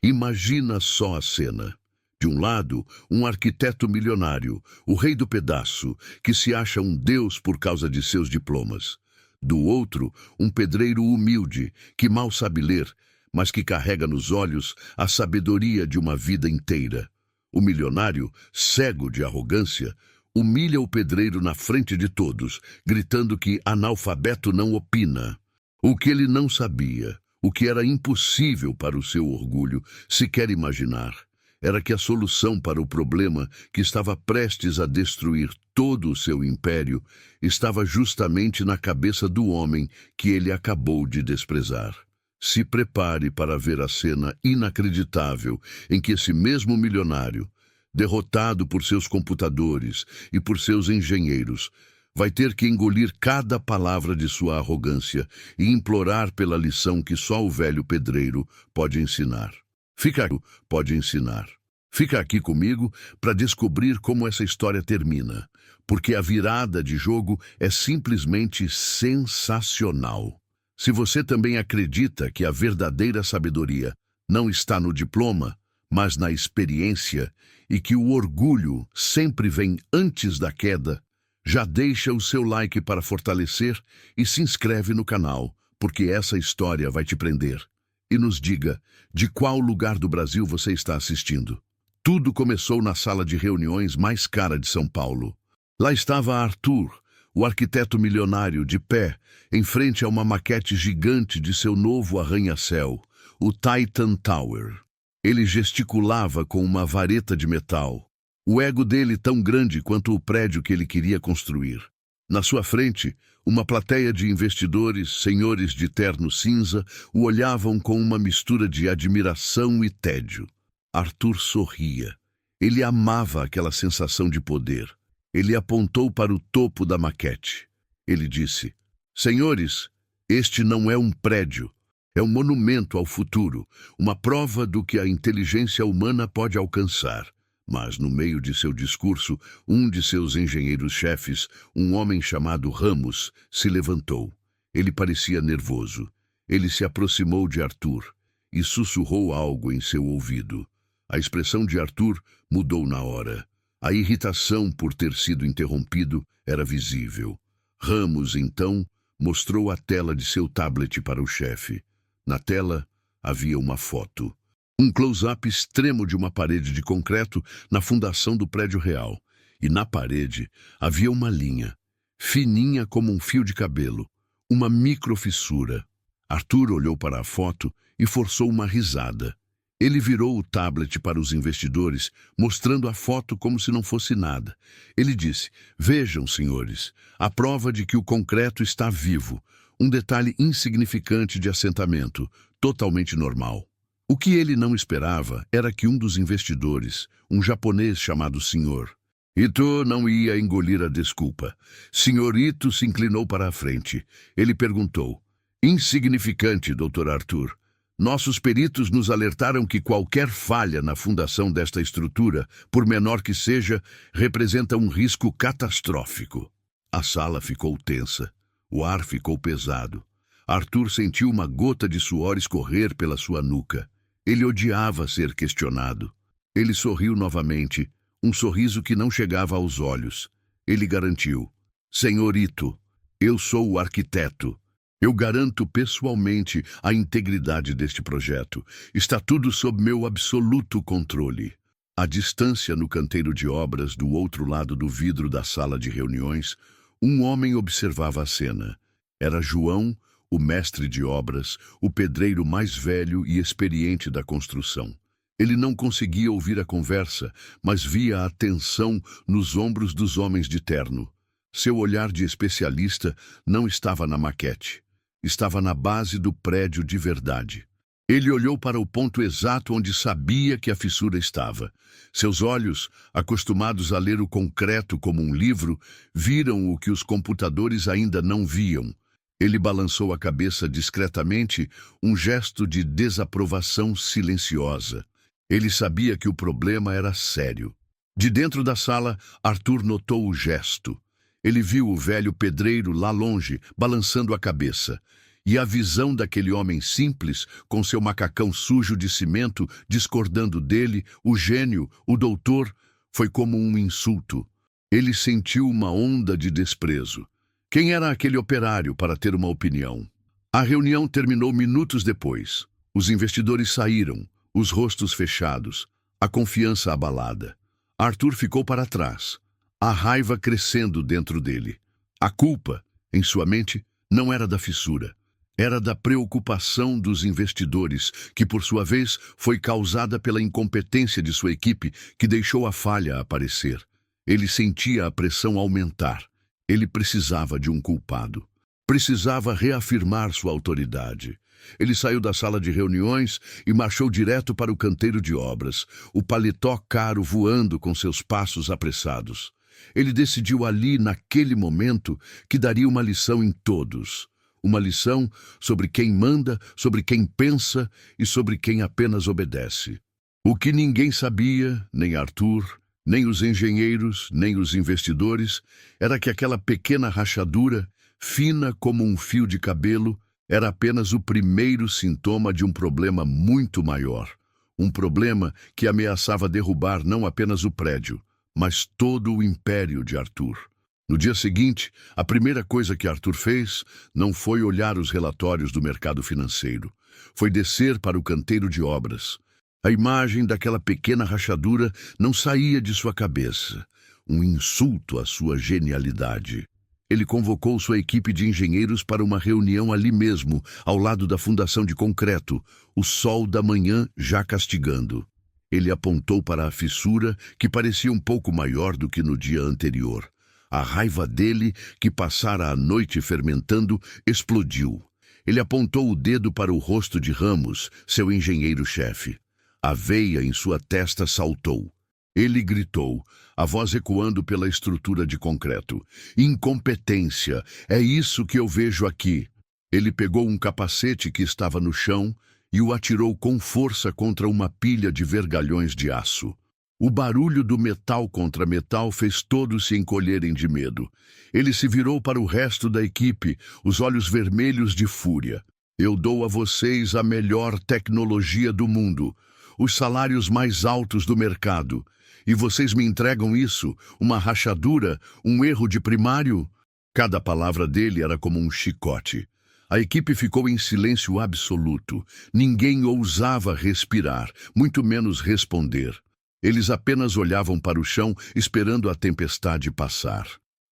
Imagina só a cena. De um lado, um arquiteto milionário, o rei do pedaço, que se acha um deus por causa de seus diplomas. Do outro, um pedreiro humilde, que mal sabe ler, mas que carrega nos olhos a sabedoria de uma vida inteira. O milionário, cego de arrogância, humilha o pedreiro na frente de todos, gritando que analfabeto não opina. O que ele não sabia, o que era impossível para o seu orgulho sequer imaginar, era que a solução para o problema que estava prestes a destruir todo o seu império estava justamente na cabeça do homem que ele acabou de desprezar. Se prepare para ver a cena inacreditável em que esse mesmo milionário, derrotado por seus computadores e por seus engenheiros, vai ter que engolir cada palavra de sua arrogância e implorar pela lição que só o velho pedreiro pode ensinar. Fica aqui comigo para descobrir como essa história termina, porque a virada de jogo é simplesmente sensacional. Se você também acredita que a verdadeira sabedoria não está no diploma, mas na experiência, e que o orgulho sempre vem antes da queda, já deixa o seu like para fortalecer e se inscreve no canal, porque essa história vai te prender. E nos diga de qual lugar do Brasil você está assistindo. Tudo começou na sala de reuniões mais cara de São Paulo. Lá estava Arthur, o arquiteto milionário, de pé, em frente a uma maquete gigante de seu novo arranha-céu, o Titan Tower. Ele gesticulava com uma vareta de metal, o ego dele tão grande quanto o prédio que ele queria construir. Na sua frente, uma plateia de investidores, senhores de terno cinza, o olhavam com uma mistura de admiração e tédio. Arthur sorria. Ele amava aquela sensação de poder. Ele apontou para o topo da maquete. Ele disse: "Senhores, este não é um prédio. É um monumento ao futuro, uma prova do que a inteligência humana pode alcançar." Mas, no meio de seu discurso, um de seus engenheiros-chefes, um homem chamado Ramos, se levantou. Ele parecia nervoso. Ele se aproximou de Arthur e sussurrou algo em seu ouvido. A expressão de Arthur mudou na hora. A irritação por ter sido interrompido era visível. Ramos, então, mostrou a tela de seu tablet para o chefe. Na tela havia uma foto. Um close-up extremo de uma parede de concreto na fundação do prédio real. E na parede havia uma linha, fininha como um fio de cabelo, uma microfissura. Arthur olhou para a foto e forçou uma risada. Ele virou o tablet para os investidores, mostrando a foto como se não fosse nada. Ele disse: "Vejam, senhores, a prova de que o concreto está vivo. Um detalhe insignificante de assentamento, totalmente normal." O que ele não esperava era que um dos investidores, um japonês chamado Sr. Ito, não ia engolir a desculpa. Sr. Ito se inclinou para a frente. Ele perguntou: "Insignificante, Dr. Arthur. Nossos peritos nos alertaram que qualquer falha na fundação desta estrutura, por menor que seja, representa um risco catastrófico." A sala ficou tensa. O ar ficou pesado. Arthur sentiu uma gota de suor escorrer pela sua nuca. Ele odiava ser questionado. Ele sorriu novamente, um sorriso que não chegava aos olhos. Ele garantiu: "Senhor Ito, eu sou o arquiteto. Eu garanto pessoalmente a integridade deste projeto. Está tudo sob meu absoluto controle." À distância, no canteiro de obras, do outro lado do vidro da sala de reuniões, um homem observava a cena. Era João, o mestre de obras, o pedreiro mais velho e experiente da construção. Ele não conseguia ouvir a conversa, mas via a tensão nos ombros dos homens de terno. Seu olhar de especialista não estava na maquete. Estava na base do prédio de verdade. Ele olhou para o ponto exato onde sabia que a fissura estava. Seus olhos, acostumados a ler o concreto como um livro, viram o que os computadores ainda não viam. Ele balançou a cabeça discretamente, um gesto de desaprovação silenciosa. Ele sabia que o problema era sério. De dentro da sala, Arthur notou o gesto. Ele viu o velho pedreiro lá longe, balançando a cabeça. E a visão daquele homem simples, com seu macacão sujo de cimento, discordando dele, o gênio, o doutor, foi como um insulto. Ele sentiu uma onda de desprezo. Quem era aquele operário para ter uma opinião? A reunião terminou minutos depois. Os investidores saíram, os rostos fechados, a confiança abalada. Arthur ficou para trás, a raiva crescendo dentro dele. A culpa, em sua mente, não era da fissura. Era da preocupação dos investidores, que por sua vez foi causada pela incompetência de sua equipe, que deixou a falha aparecer. Ele sentia a pressão aumentar. Ele precisava de um culpado. Precisava reafirmar sua autoridade. Ele saiu da sala de reuniões e marchou direto para o canteiro de obras, o paletó caro voando com seus passos apressados. Ele decidiu ali, naquele momento, que daria uma lição em todos. Uma lição sobre quem manda, sobre quem pensa e sobre quem apenas obedece. O que ninguém sabia, nem Arthur, nem os engenheiros, nem os investidores, era que aquela pequena rachadura, fina como um fio de cabelo, era apenas o primeiro sintoma de um problema muito maior. Um problema que ameaçava derrubar não apenas o prédio, mas todo o império de Arthur. No dia seguinte, a primeira coisa que Arthur fez não foi olhar os relatórios do mercado financeiro. Foi descer para o canteiro de obras. A imagem daquela pequena rachadura não saía de sua cabeça. Um insulto à sua genialidade. Ele convocou sua equipe de engenheiros para uma reunião ali mesmo, ao lado da fundação de concreto, o sol da manhã já castigando. Ele apontou para a fissura, que parecia um pouco maior do que no dia anterior. A raiva dele, que passara a noite fermentando, explodiu. Ele apontou o dedo para o rosto de Ramos, seu engenheiro-chefe. A veia em sua testa saltou. Ele gritou, a voz ecoando pela estrutura de concreto. Incompetência, é isso que eu vejo aqui. Ele pegou um capacete que estava no chão e o atirou com força contra uma pilha de vergalhões de aço. O barulho do metal contra metal fez todos se encolherem de medo. Ele se virou para o resto da equipe, os olhos vermelhos de fúria. Eu dou a vocês a melhor tecnologia do mundo, os salários mais altos do mercado. E vocês me entregam isso, uma rachadura, um erro de primário? Cada palavra dele era como um chicote. A equipe ficou em silêncio absoluto. Ninguém ousava respirar, muito menos responder. Eles apenas olhavam para o chão, esperando a tempestade passar.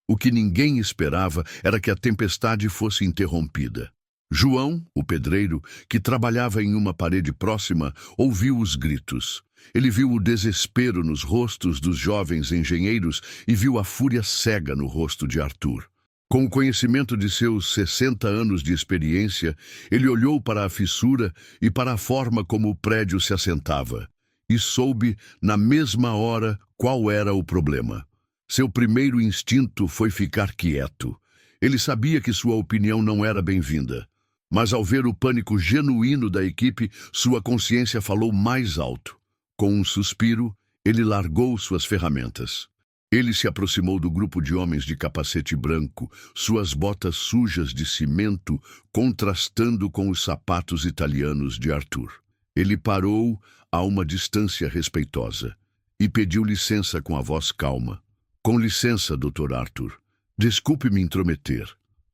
O que ninguém esperava era que a tempestade fosse interrompida. João, o pedreiro, que trabalhava em uma parede próxima, ouviu os gritos. Ele viu o desespero nos rostos dos jovens engenheiros e viu a fúria cega no rosto de Arthur. Com o conhecimento de seus 60 anos de experiência, ele olhou para a fissura e para a forma como o prédio se assentava, e soube, na mesma hora, qual era o problema. Seu primeiro instinto foi ficar quieto. Ele sabia que sua opinião não era bem-vinda. Mas ao ver o pânico genuíno da equipe, sua consciência falou mais alto. Com um suspiro, ele largou suas ferramentas. Ele se aproximou do grupo de homens de capacete branco, suas botas sujas de cimento contrastando com os sapatos italianos de Arthur. Ele parou a uma distância respeitosa e pediu licença com a voz calma. Com licença, Dr. Arthur. Desculpe me intrometer.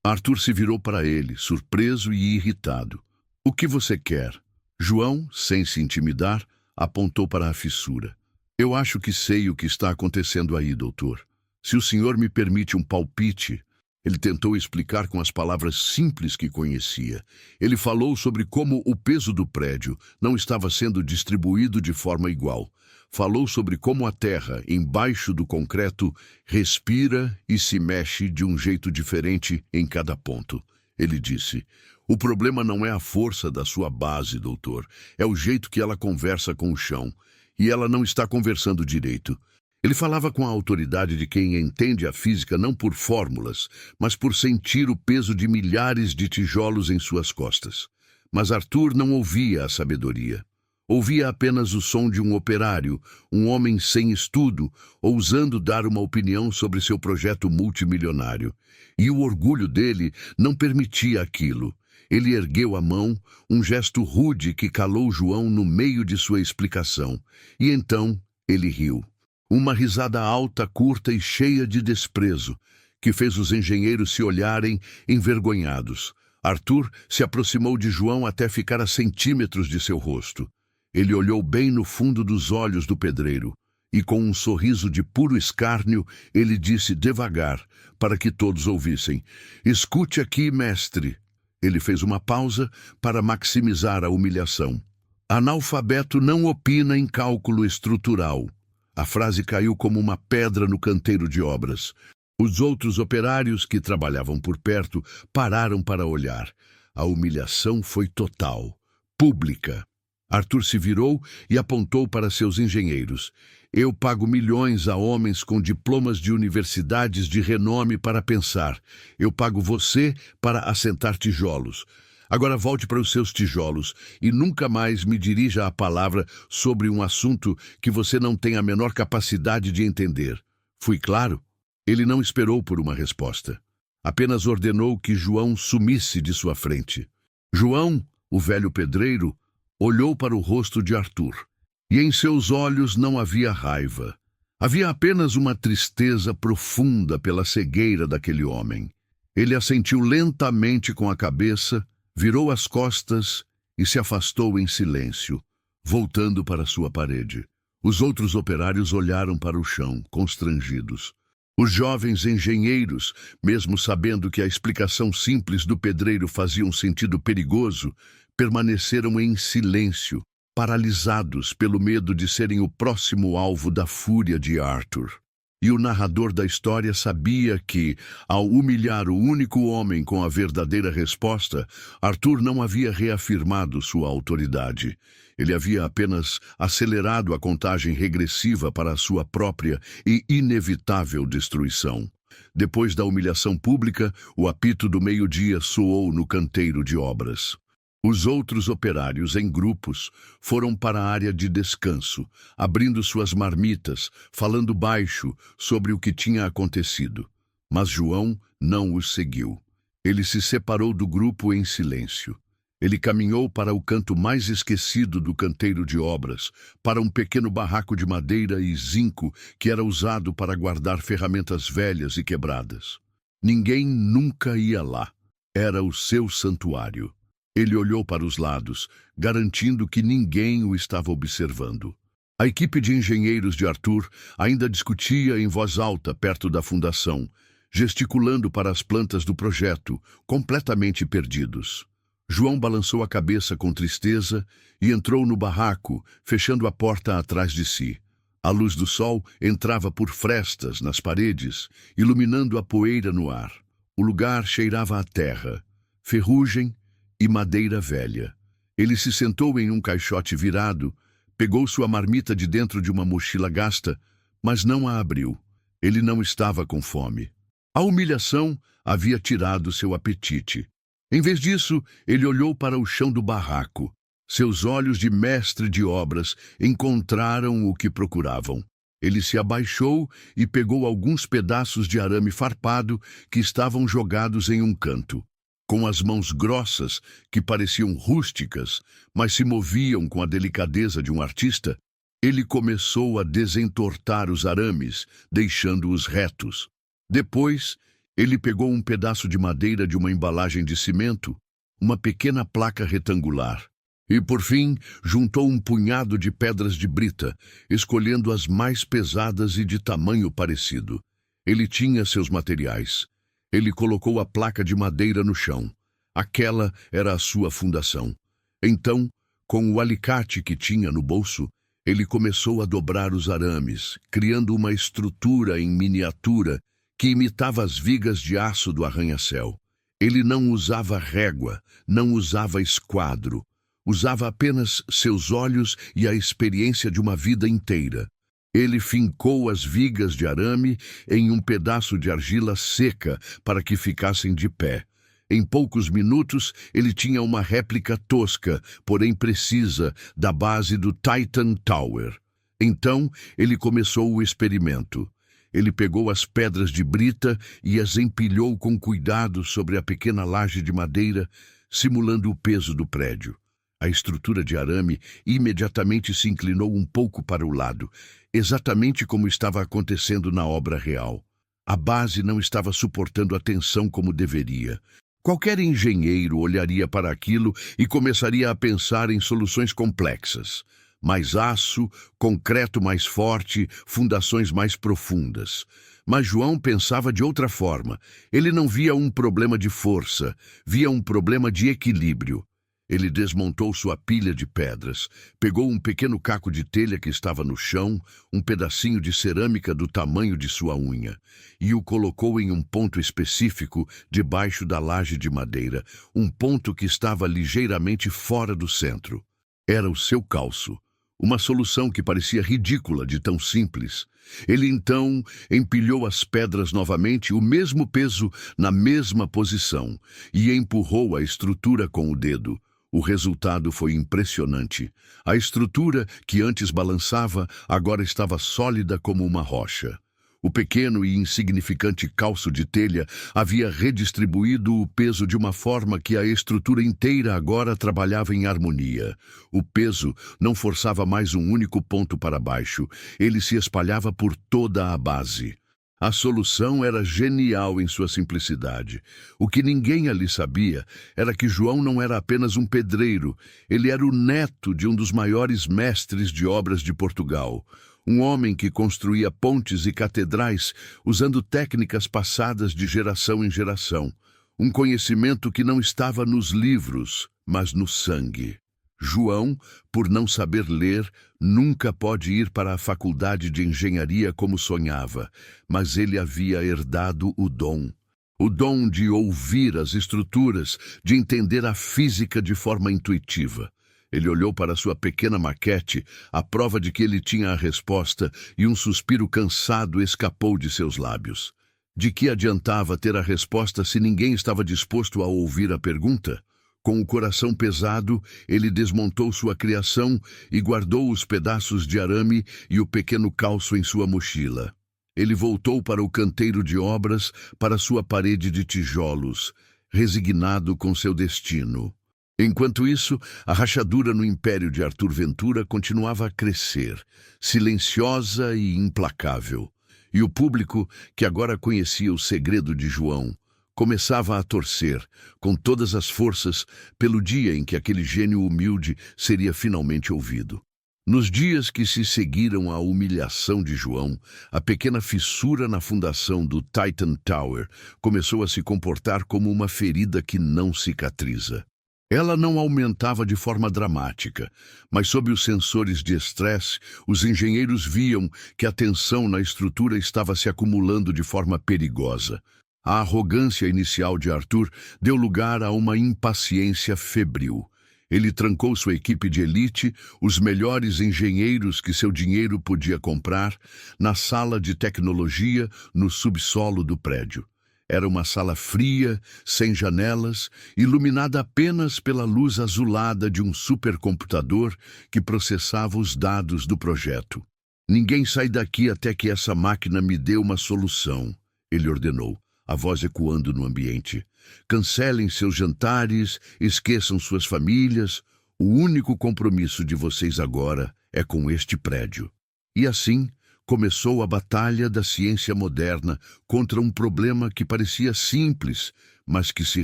Arthur se virou para ele, surpreso e irritado. O que você quer? João, sem se intimidar, apontou para a fissura. Eu acho que sei o que está acontecendo aí, doutor. Se o senhor me permite um palpite... Ele tentou explicar com as palavras simples que conhecia. Ele falou sobre como o peso do prédio não estava sendo distribuído de forma igual. Falou sobre como a terra, embaixo do concreto, respira e se mexe de um jeito diferente em cada ponto. Ele disse, o problema não é a força da sua base, doutor. É o jeito que ela conversa com o chão. E ela não está conversando direito. Ele falava com a autoridade de quem entende a física não por fórmulas, mas por sentir o peso de milhares de tijolos em suas costas. Mas Arthur não ouvia a sabedoria. Ouvia apenas o som de um operário, um homem sem estudo, ousando dar uma opinião sobre seu projeto multimilionário. E o orgulho dele não permitia aquilo. Ele ergueu a mão, um gesto rude que calou João no meio de sua explicação. E então ele riu. Uma risada alta, curta e cheia de desprezo, que fez os engenheiros se olharem envergonhados. Arthur se aproximou de João até ficar a centímetros de seu rosto. Ele olhou bem no fundo dos olhos do pedreiro e, com um sorriso de puro escárnio, ele disse devagar, para que todos ouvissem: "Escute aqui, mestre." Ele fez uma pausa para maximizar a humilhação. "Analfabeto não opina em cálculo estrutural." A frase caiu como uma pedra no canteiro de obras. Os outros operários que trabalhavam por perto pararam para olhar. A humilhação foi total, pública. Arthur se virou e apontou para seus engenheiros. "Eu pago milhões a homens com diplomas de universidades de renome para pensar. Eu pago você para assentar tijolos. Agora volte para os seus tijolos e nunca mais me dirija a palavra sobre um assunto que você não tem a menor capacidade de entender." Fui claro? Ele não esperou por uma resposta. Apenas ordenou que João sumisse de sua frente. João, o velho pedreiro, olhou para o rosto de Arthur. E em seus olhos não havia raiva. Havia apenas uma tristeza profunda pela cegueira daquele homem. Ele assentiu lentamente com a cabeça, virou as costas e se afastou em silêncio, voltando para sua parede. Os outros operários olharam para o chão, constrangidos. Os jovens engenheiros, mesmo sabendo que a explicação simples do pedreiro fazia um sentido perigoso, permaneceram em silêncio, paralisados pelo medo de serem o próximo alvo da fúria de Arthur. E o narrador da história sabia que, ao humilhar o único homem com a verdadeira resposta, Arthur não havia reafirmado sua autoridade. Ele havia apenas acelerado a contagem regressiva para a sua própria e inevitável destruição. Depois da humilhação pública, o apito do meio-dia soou no canteiro de obras. Os outros operários, em grupos, foram para a área de descanso, abrindo suas marmitas, falando baixo sobre o que tinha acontecido. Mas João não os seguiu. Ele se separou do grupo em silêncio. Ele caminhou para o canto mais esquecido do canteiro de obras, para um pequeno barraco de madeira e zinco que era usado para guardar ferramentas velhas e quebradas. Ninguém nunca ia lá. Era o seu santuário. Ele olhou para os lados, garantindo que ninguém o estava observando. A equipe de engenheiros de Arthur ainda discutia em voz alta perto da fundação, gesticulando para as plantas do projeto, completamente perdidos. João balançou a cabeça com tristeza e entrou no barraco, fechando a porta atrás de si. A luz do sol entrava por frestas nas paredes, iluminando a poeira no ar. O lugar cheirava a terra, ferrugem e madeira velha. Ele se sentou em um caixote virado, pegou sua marmita de dentro de uma mochila gasta, mas não a abriu. Ele não estava com fome. A humilhação havia tirado seu apetite. Em vez disso, ele olhou para o chão do barraco. Seus olhos de mestre de obras encontraram o que procuravam. Ele se abaixou e pegou alguns pedaços de arame farpado que estavam jogados em um canto. Com as mãos grossas, que pareciam rústicas, mas se moviam com a delicadeza de um artista, ele começou a desentortar os arames, deixando-os retos. Depois, ele pegou um pedaço de madeira de uma embalagem de cimento, uma pequena placa retangular, e, por fim, juntou um punhado de pedras de brita, escolhendo as mais pesadas e de tamanho parecido. Ele tinha seus materiais. Ele colocou a placa de madeira no chão. Aquela era a sua fundação. Então, com o alicate que tinha no bolso, ele começou a dobrar os arames, criando uma estrutura em miniatura que imitava as vigas de aço do arranha-céu. Ele não usava régua, não usava esquadro. Usava apenas seus olhos e a experiência de uma vida inteira. Ele fincou as vigas de arame em um pedaço de argila seca para que ficassem de pé. Em poucos minutos, ele tinha uma réplica tosca, porém precisa, da base do Titan Tower. Então, ele começou o experimento. Ele pegou as pedras de brita e as empilhou com cuidado sobre a pequena laje de madeira, simulando o peso do prédio. A estrutura de arame imediatamente se inclinou um pouco para o lado, exatamente como estava acontecendo na obra real. A base não estava suportando a tensão como deveria. Qualquer engenheiro olharia para aquilo e começaria a pensar em soluções complexas. Mais aço, concreto mais forte, fundações mais profundas. Mas João pensava de outra forma. Ele não via um problema de força, via um problema de equilíbrio. Ele desmontou sua pilha de pedras, pegou um pequeno caco de telha que estava no chão, um pedacinho de cerâmica do tamanho de sua unha, e o colocou em um ponto específico debaixo da laje de madeira, um ponto que estava ligeiramente fora do centro. Era o seu calço. Uma solução que parecia ridícula de tão simples. Ele então empilhou as pedras novamente, o mesmo peso na mesma posição, e empurrou a estrutura com o dedo. O resultado foi impressionante. A estrutura, que antes balançava, agora estava sólida como uma rocha. O pequeno e insignificante calço de telha havia redistribuído o peso de uma forma que a estrutura inteira agora trabalhava em harmonia. O peso não forçava mais um único ponto para baixo, ele se espalhava por toda a base. A solução era genial em sua simplicidade. O que ninguém ali sabia era que João não era apenas um pedreiro, ele era o neto de um dos maiores mestres de obras de Portugal. Um homem que construía pontes e catedrais usando técnicas passadas de geração em geração. Um conhecimento que não estava nos livros, mas no sangue. João, por não saber ler, nunca pode ir para a faculdade de engenharia como sonhava, mas ele havia herdado o dom. O dom de ouvir as estruturas, de entender a física de forma intuitiva. Ele olhou para sua pequena maquete, a prova de que ele tinha a resposta, e um suspiro cansado escapou de seus lábios. De que adiantava ter a resposta se ninguém estava disposto a ouvir a pergunta? Com o coração pesado, ele desmontou sua criação e guardou os pedaços de arame e o pequeno calço em sua mochila. Ele voltou para o canteiro de obras, para sua parede de tijolos, resignado com seu destino. Enquanto isso, a rachadura no império de Arthur Ventura continuava a crescer, silenciosa e implacável. E o público, que agora conhecia o segredo de João, começava a torcer, com todas as forças, pelo dia em que aquele gênio humilde seria finalmente ouvido. Nos dias que se seguiram à humilhação de João, a pequena fissura na fundação do Titan Tower começou a se comportar como uma ferida que não cicatriza. Ela não aumentava de forma dramática, mas sob os sensores de estresse, os engenheiros viam que a tensão na estrutura estava se acumulando de forma perigosa. A arrogância inicial de Arthur deu lugar a uma impaciência febril. Ele trancou sua equipe de elite, os melhores engenheiros que seu dinheiro podia comprar, na sala de tecnologia no subsolo do prédio. Era uma sala fria, sem janelas, iluminada apenas pela luz azulada de um supercomputador que processava os dados do projeto. "Ninguém sai daqui até que essa máquina me dê uma solução", ele ordenou, a voz ecoando no ambiente. "Cancelem seus jantares, esqueçam suas famílias. O único compromisso de vocês agora é com este prédio." E assim começou a batalha da ciência moderna contra um problema que parecia simples, mas que se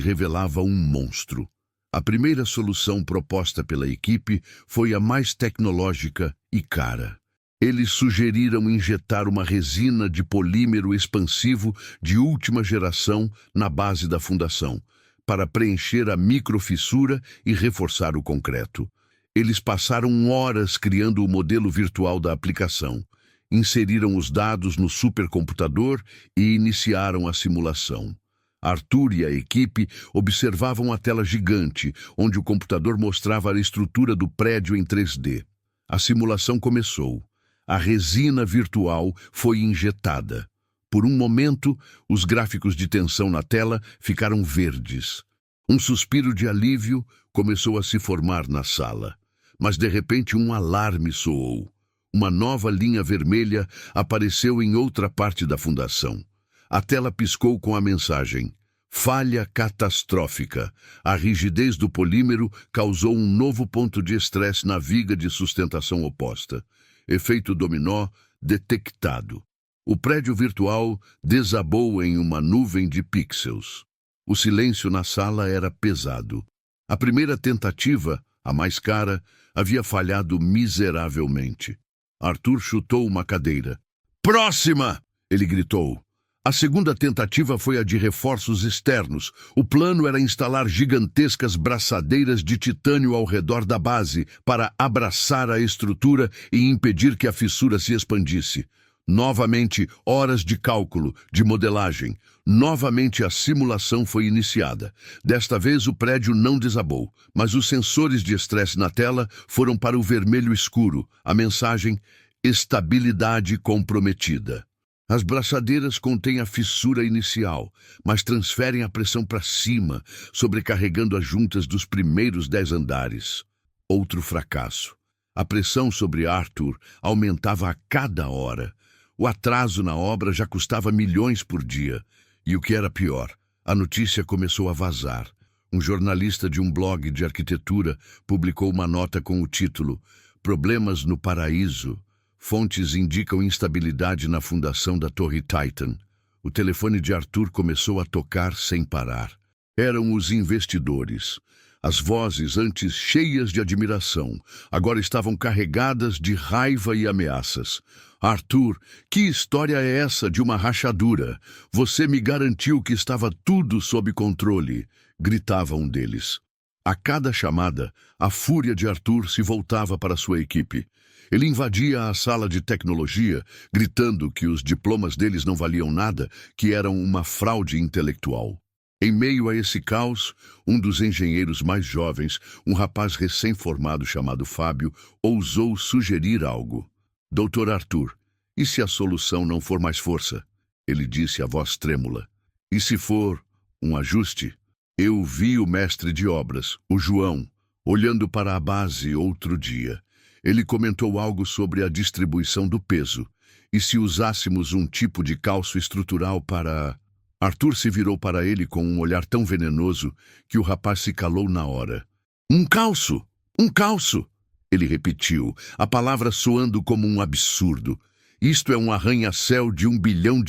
revelava um monstro. A primeira solução proposta pela equipe foi a mais tecnológica e cara. Eles sugeriram injetar uma resina de polímero expansivo de última geração na base da fundação, para preencher a microfissura e reforçar o concreto. Eles passaram horas criando o modelo virtual da aplicação, inseriram os dados no supercomputador e iniciaram a simulação. Arthur e a equipe observavam a tela gigante, onde o computador mostrava a estrutura do prédio em 3D. A simulação começou. A resina virtual foi injetada. Por um momento, os gráficos de tensão na tela ficaram verdes. Um suspiro de alívio começou a se formar na sala. Mas de repente um alarme soou. Uma nova linha vermelha apareceu em outra parte da fundação. A tela piscou com a mensagem: Falha catastrófica. A rigidez do polímero causou um novo ponto de estresse na viga de sustentação oposta. Efeito dominó detectado. O prédio virtual desabou em uma nuvem de pixels. O silêncio na sala era pesado. A primeira tentativa, a mais cara, havia falhado miseravelmente. Arthur chutou uma cadeira. "Próxima!" ele gritou. A segunda tentativa foi a de reforços externos. O plano era instalar gigantescas braçadeiras de titânio ao redor da base para abraçar a estrutura e impedir que a fissura se expandisse. Novamente, horas de cálculo, de modelagem. Novamente a simulação foi iniciada. Desta vez o prédio não desabou, mas os sensores de estresse na tela foram para o vermelho escuro. A mensagem: estabilidade comprometida. As braçadeiras contêm a fissura inicial, mas transferem a pressão para cima, sobrecarregando as juntas dos primeiros 10 andares. Outro fracasso. A pressão sobre Arthur aumentava a cada hora. O atraso na obra já custava milhões por dia. E o que era pior, a notícia começou a vazar. Um jornalista de um blog de arquitetura publicou uma nota com o título "Problemas no Paraíso. Fontes indicam instabilidade na fundação da Torre Titan." O telefone de Arthur começou a tocar sem parar. Eram os investidores. As vozes, antes cheias de admiração, agora estavam carregadas de raiva e ameaças. "Arthur, que história é essa de uma rachadura? Você me garantiu que estava tudo sob controle", gritava um deles. A cada chamada, a fúria de Arthur se voltava para sua equipe. Ele invadia a sala de tecnologia, gritando que os diplomas deles não valiam nada, que eram uma fraude intelectual. Em meio a esse caos, um dos engenheiros mais jovens, um rapaz recém-formado chamado Fábio, ousou sugerir algo. "Doutor Arthur, e se a solução não for mais força?" Ele disse a voz trêmula. "E se for um ajuste?" Eu vi o mestre de obras, o João, olhando para a base outro dia. Ele comentou algo sobre a distribuição do peso. E se usássemos um tipo de calço estrutural para... Arthur se virou para ele com um olhar tão venenoso que o rapaz se calou na hora. "Um calço! Um calço!" Ele repetiu, a palavra soando como um absurdo. "Isto é um arranha-céu de $1 bilhão,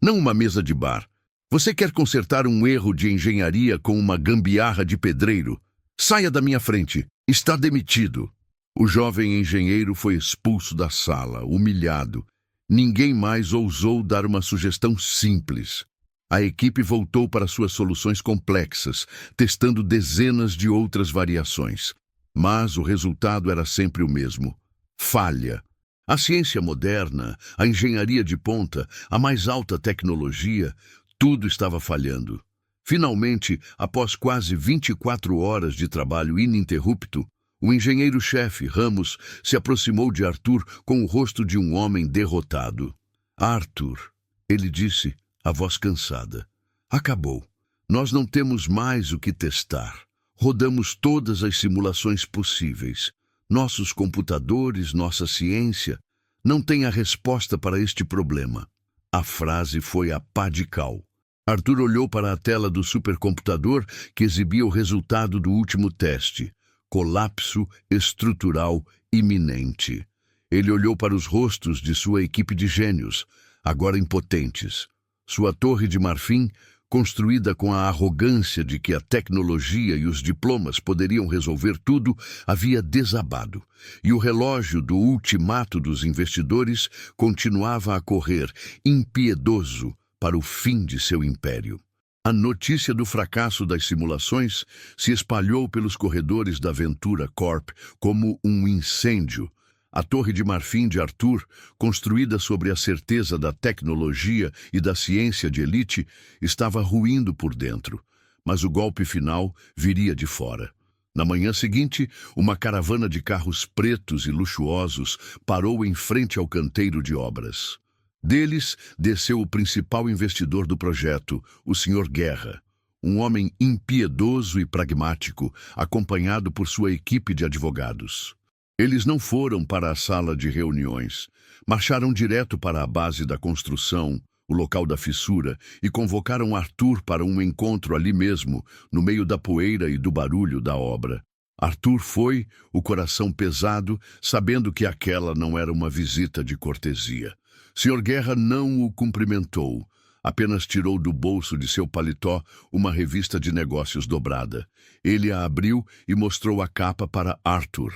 não uma mesa de bar. Você quer consertar um erro de engenharia com uma gambiarra de pedreiro? Saia da minha frente! Está demitido!" O jovem engenheiro foi expulso da sala, humilhado. Ninguém mais ousou dar uma sugestão simples. A equipe voltou para suas soluções complexas, testando dezenas de outras variações. Mas o resultado era sempre o mesmo: falha. A ciência moderna, a engenharia de ponta, a mais alta tecnologia, tudo estava falhando. Finalmente, após quase 24 horas de trabalho ininterrupto, o engenheiro-chefe, Ramos, se aproximou de Arthur com o rosto de um homem derrotado. "Arthur", ele disse, a voz cansada, "acabou. Nós não temos mais o que testar. Rodamos todas as simulações possíveis. Nossos computadores, nossa ciência, não têm a resposta para este problema." A frase foi a pá de cal. Arthur olhou para a tela do supercomputador que exibia o resultado do último teste. Colapso estrutural iminente. Ele olhou para os rostos de sua equipe de gênios, agora impotentes. Sua torre de marfim, construída com a arrogância de que a tecnologia e os diplomas poderiam resolver tudo, havia desabado, e o relógio do ultimato dos investidores continuava a correr, impiedoso, para o fim de seu império. A notícia do fracasso das simulações se espalhou pelos corredores da Ventura Corp como um incêndio. A torre de marfim de Arthur, construída sobre a certeza da tecnologia e da ciência de elite, estava ruindo por dentro, mas o golpe final viria de fora. Na manhã seguinte, uma caravana de carros pretos e luxuosos parou em frente ao canteiro de obras. Deles, desceu o principal investidor do projeto, o Sr. Guerra, um homem impiedoso e pragmático, acompanhado por sua equipe de advogados. Eles não foram para a sala de reuniões, marcharam direto para a base da construção, o local da fissura, e convocaram Arthur para um encontro ali mesmo, no meio da poeira e do barulho da obra. Arthur foi, o coração pesado, sabendo que aquela não era uma visita de cortesia. Sr. Guerra não o cumprimentou. Apenas tirou do bolso de seu paletó uma revista de negócios dobrada. Ele a abriu e mostrou a capa para Arthur.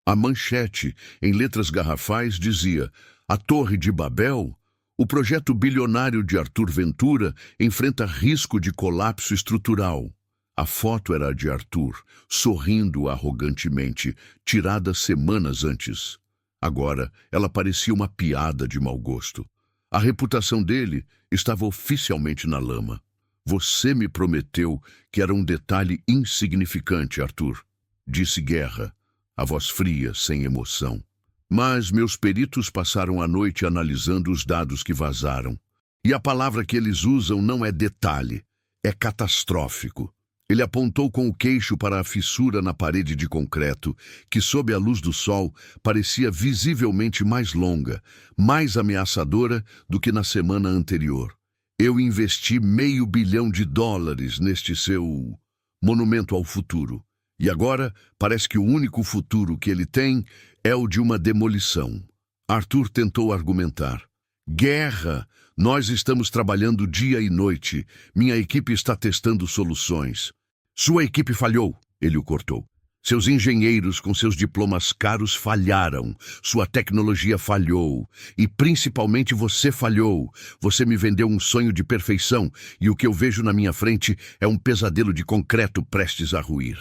A manchete, em letras garrafais, dizia: "A Torre de Babel? O projeto bilionário de Arthur Ventura enfrenta risco de colapso estrutural." A foto era a de Arthur, sorrindo arrogantemente, tirada semanas antes. Agora, ela parecia uma piada de mau gosto. A reputação dele estava oficialmente na lama. "Você me prometeu que era um detalhe insignificante, Arthur", disse Guerra, a voz fria, sem emoção. "Mas meus peritos passaram a noite analisando os dados que vazaram. E a palavra que eles usam não é detalhe, é catastrófico." Ele apontou com o queixo para a fissura na parede de concreto, que sob a luz do sol parecia visivelmente mais longa, mais ameaçadora do que na semana anterior. "Eu investi $500 milhão neste seu monumento ao futuro. E agora parece que o único futuro que ele tem é o de uma demolição." Arthur tentou argumentar. "Guerra! Nós estamos trabalhando dia e noite. Minha equipe está testando soluções." "Sua equipe falhou", ele o cortou. "Seus engenheiros com seus diplomas caros falharam. Sua tecnologia falhou. E principalmente você falhou. Você me vendeu um sonho de perfeição e o que eu vejo na minha frente é um pesadelo de concreto prestes a ruir."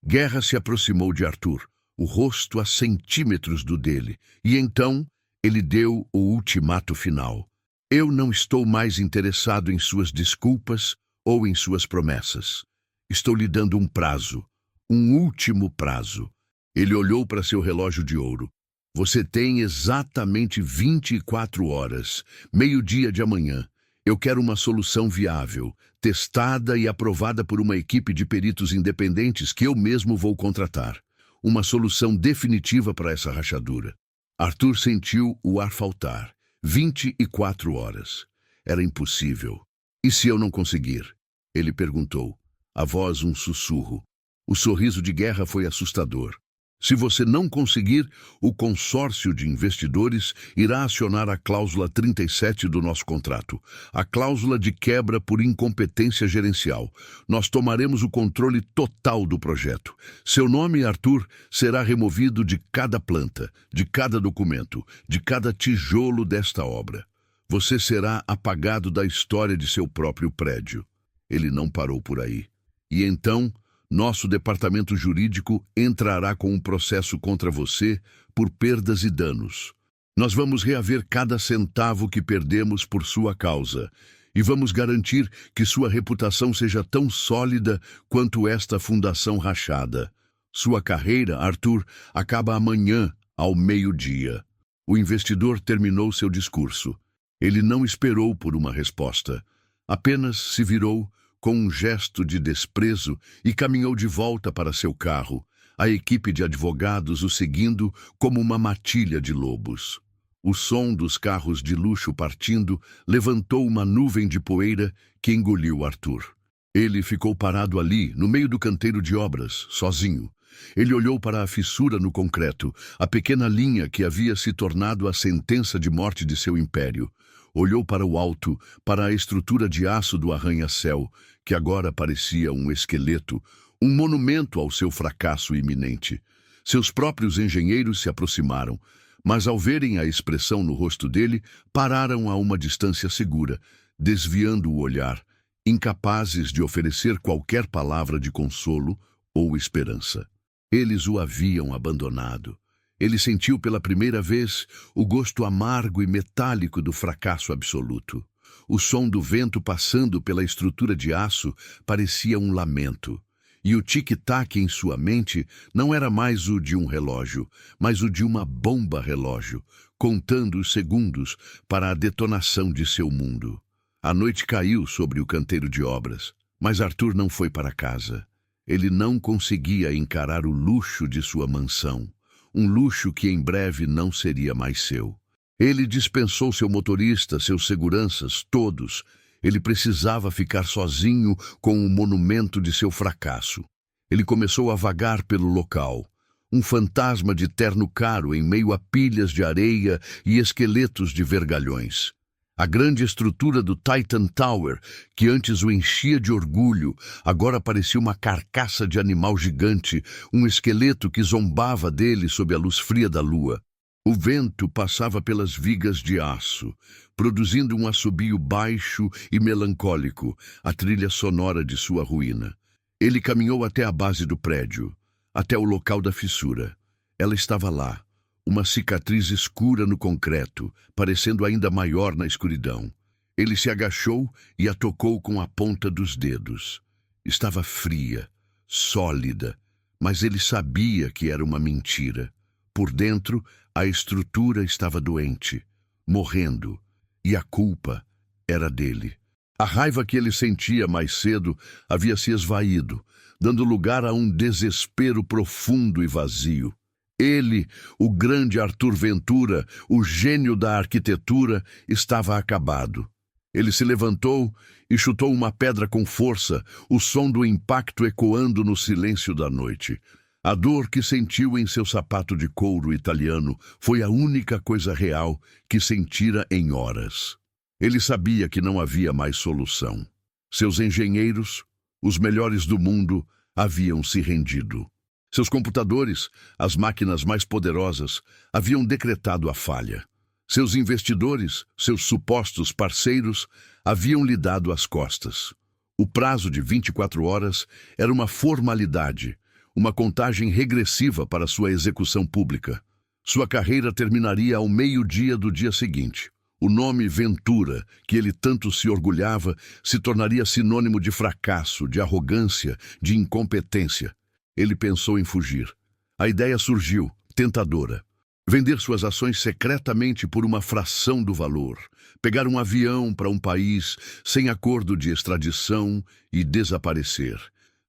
Guerra se aproximou de Arthur, o rosto a centímetros do dele, e então ele deu o ultimato final. "Eu não estou mais interessado em suas desculpas ou em suas promessas. Estou lhe dando um prazo, um último prazo." Ele olhou para seu relógio de ouro. "Você tem exatamente 24 horas, meio-dia de amanhã. Eu quero uma solução viável, testada e aprovada por uma equipe de peritos independentes que eu mesmo vou contratar. Uma solução definitiva para essa rachadura." Arthur sentiu o ar faltar. 24 horas. Era impossível. "E se eu não conseguir?" ele perguntou. A voz um sussurro. O sorriso de Guerra foi assustador. "Se você não conseguir, o consórcio de investidores irá acionar a cláusula 37 do nosso contrato, a cláusula de quebra por incompetência gerencial. Nós tomaremos o controle total do projeto. Seu nome, Arthur, será removido de cada planta, de cada documento, de cada tijolo desta obra. Você será apagado da história de seu próprio prédio." Ele não parou por aí. "E então, nosso departamento jurídico entrará com um processo contra você por perdas e danos. Nós vamos reaver cada centavo que perdemos por sua causa e vamos garantir que sua reputação seja tão sólida quanto esta fundação rachada. Sua carreira, Arthur, acaba amanhã, ao meio-dia." O investidor terminou seu discurso. Ele não esperou por uma resposta. Apenas se virou com um gesto de desprezo e caminhou de volta para seu carro, a equipe de advogados o seguindo como uma matilha de lobos. O som dos carros de luxo partindo levantou uma nuvem de poeira que engoliu Arthur. Ele ficou parado ali, no meio do canteiro de obras, sozinho. Ele olhou para a fissura no concreto, a pequena linha que havia se tornado a sentença de morte de seu império. Olhou para o alto, para a estrutura de aço do arranha-céu, que agora parecia um esqueleto, um monumento ao seu fracasso iminente. Seus próprios engenheiros se aproximaram, mas ao verem a expressão no rosto dele, pararam a uma distância segura, desviando o olhar, incapazes de oferecer qualquer palavra de consolo ou esperança. Eles o haviam abandonado. Ele sentiu pela primeira vez o gosto amargo e metálico do fracasso absoluto. O som do vento passando pela estrutura de aço parecia um lamento. E o tic-tac em sua mente não era mais o de um relógio, mas o de uma bomba-relógio, contando os segundos para a detonação de seu mundo. A noite caiu sobre o canteiro de obras, mas Arthur não foi para casa. Ele não conseguia encarar o luxo de sua mansão. Um luxo que em breve não seria mais seu. Ele dispensou seu motorista, seus seguranças, todos. Ele precisava ficar sozinho com o monumento de seu fracasso. Ele começou a vagar pelo local. Um fantasma de terno caro em meio a pilhas de areia e esqueletos de vergalhões. A grande estrutura do Titan Tower, que antes o enchia de orgulho, agora parecia uma carcaça de animal gigante, um esqueleto que zombava dele sob a luz fria da lua. O vento passava pelas vigas de aço, produzindo um assobio baixo e melancólico, a trilha sonora de sua ruína. Ele caminhou até a base do prédio, até o local da fissura. Ela estava lá, uma cicatriz escura no concreto, parecendo ainda maior na escuridão. Ele se agachou e a tocou com a ponta dos dedos. Estava fria, sólida, mas ele sabia que era uma mentira. Por dentro, a estrutura estava doente, morrendo, e a culpa era dele. A raiva que ele sentia mais cedo havia se esvaído, dando lugar a um desespero profundo e vazio. Ele, o grande Arthur Ventura, o gênio da arquitetura, estava acabado. Ele se levantou e chutou uma pedra com força, o som do impacto ecoando no silêncio da noite. A dor que sentiu em seu sapato de couro italiano foi a única coisa real que sentira em horas. Ele sabia que não havia mais solução. Seus engenheiros, os melhores do mundo, haviam se rendido. Seus computadores, as máquinas mais poderosas, haviam decretado a falha. Seus investidores, seus supostos parceiros, haviam lhe dado as costas. O prazo de 24 horas era uma formalidade, uma contagem regressiva para sua execução pública. Sua carreira terminaria ao meio-dia do dia seguinte. O nome Ventura, que ele tanto se orgulhava, se tornaria sinônimo de fracasso, de arrogância, de incompetência. Ele pensou em fugir. A ideia surgiu, tentadora. Vender suas ações secretamente por uma fração do valor. Pegar um avião para um país sem acordo de extradição e desaparecer.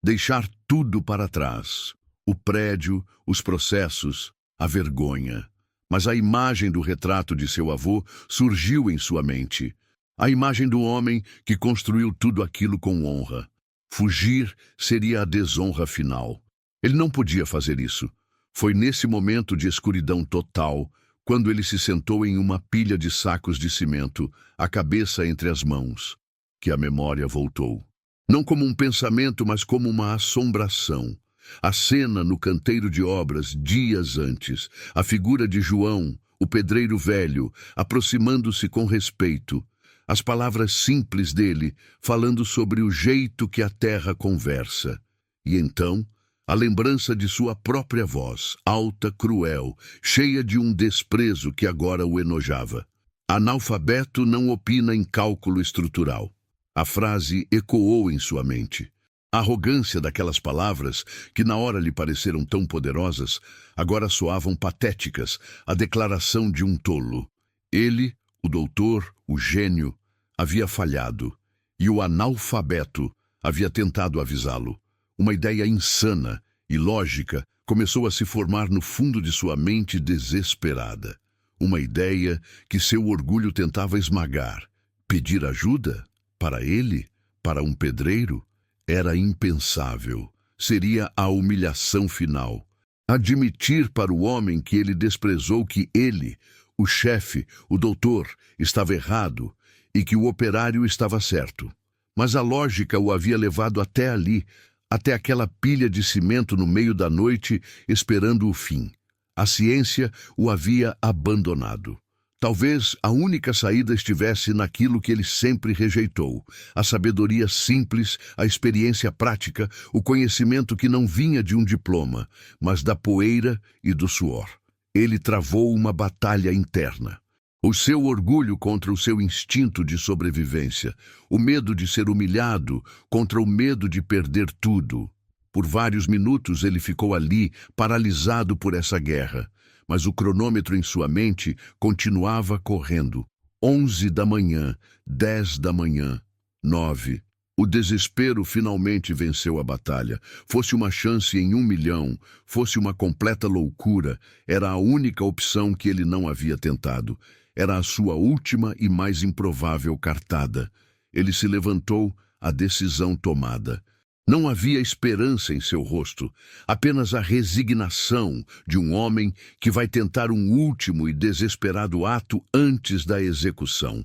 Deixar tudo para trás. O prédio, os processos, a vergonha. Mas a imagem do retrato de seu avô surgiu em sua mente. A imagem do homem que construiu tudo aquilo com honra. Fugir seria a desonra final. Ele não podia fazer isso. Foi nesse momento de escuridão total, quando ele se sentou em uma pilha de sacos de cimento, a cabeça entre as mãos, que a memória voltou. Não como um pensamento, mas como uma assombração. A cena no canteiro de obras, dias antes, a figura de João, o pedreiro velho, aproximando-se com respeito, as palavras simples dele, falando sobre o jeito que a terra conversa. E então, a lembrança de sua própria voz, alta, cruel, cheia de um desprezo que agora o enojava. Analfabeto não opina em cálculo estrutural. A frase ecoou em sua mente. A arrogância daquelas palavras, que na hora lhe pareceram tão poderosas, agora soavam patéticas, a declaração de um tolo. Ele, o doutor, o gênio, havia falhado, e o analfabeto havia tentado avisá-lo. Uma ideia insana, ilógica, começou a se formar no fundo de sua mente desesperada. Uma ideia que seu orgulho tentava esmagar. Pedir ajuda? Para ele? Para um pedreiro? Era impensável. Seria a humilhação final. Admitir para o homem que ele desprezou que ele, o chefe, o doutor, estava errado e que o operário estava certo. Mas a lógica o havia levado até ali, até aquela pilha de cimento no meio da noite, esperando o fim. A ciência o havia abandonado. Talvez a única saída estivesse naquilo que ele sempre rejeitou: a sabedoria simples, a experiência prática, o conhecimento que não vinha de um diploma, mas da poeira e do suor. Ele travou uma batalha interna. O seu orgulho contra o seu instinto de sobrevivência, o medo de ser humilhado contra o medo de perder tudo. Por vários minutos ele ficou ali, paralisado por essa guerra, mas o cronômetro em sua mente continuava correndo. 11 da manhã, 10 da manhã, 9. O desespero finalmente venceu a batalha. Fosse uma chance em 1 milhão, fosse uma completa loucura, era a única opção que ele não havia tentado. Era a sua última e mais improvável cartada. Ele se levantou, a decisão tomada. Não havia esperança em seu rosto, apenas a resignação de um homem que vai tentar um último e desesperado ato antes da execução.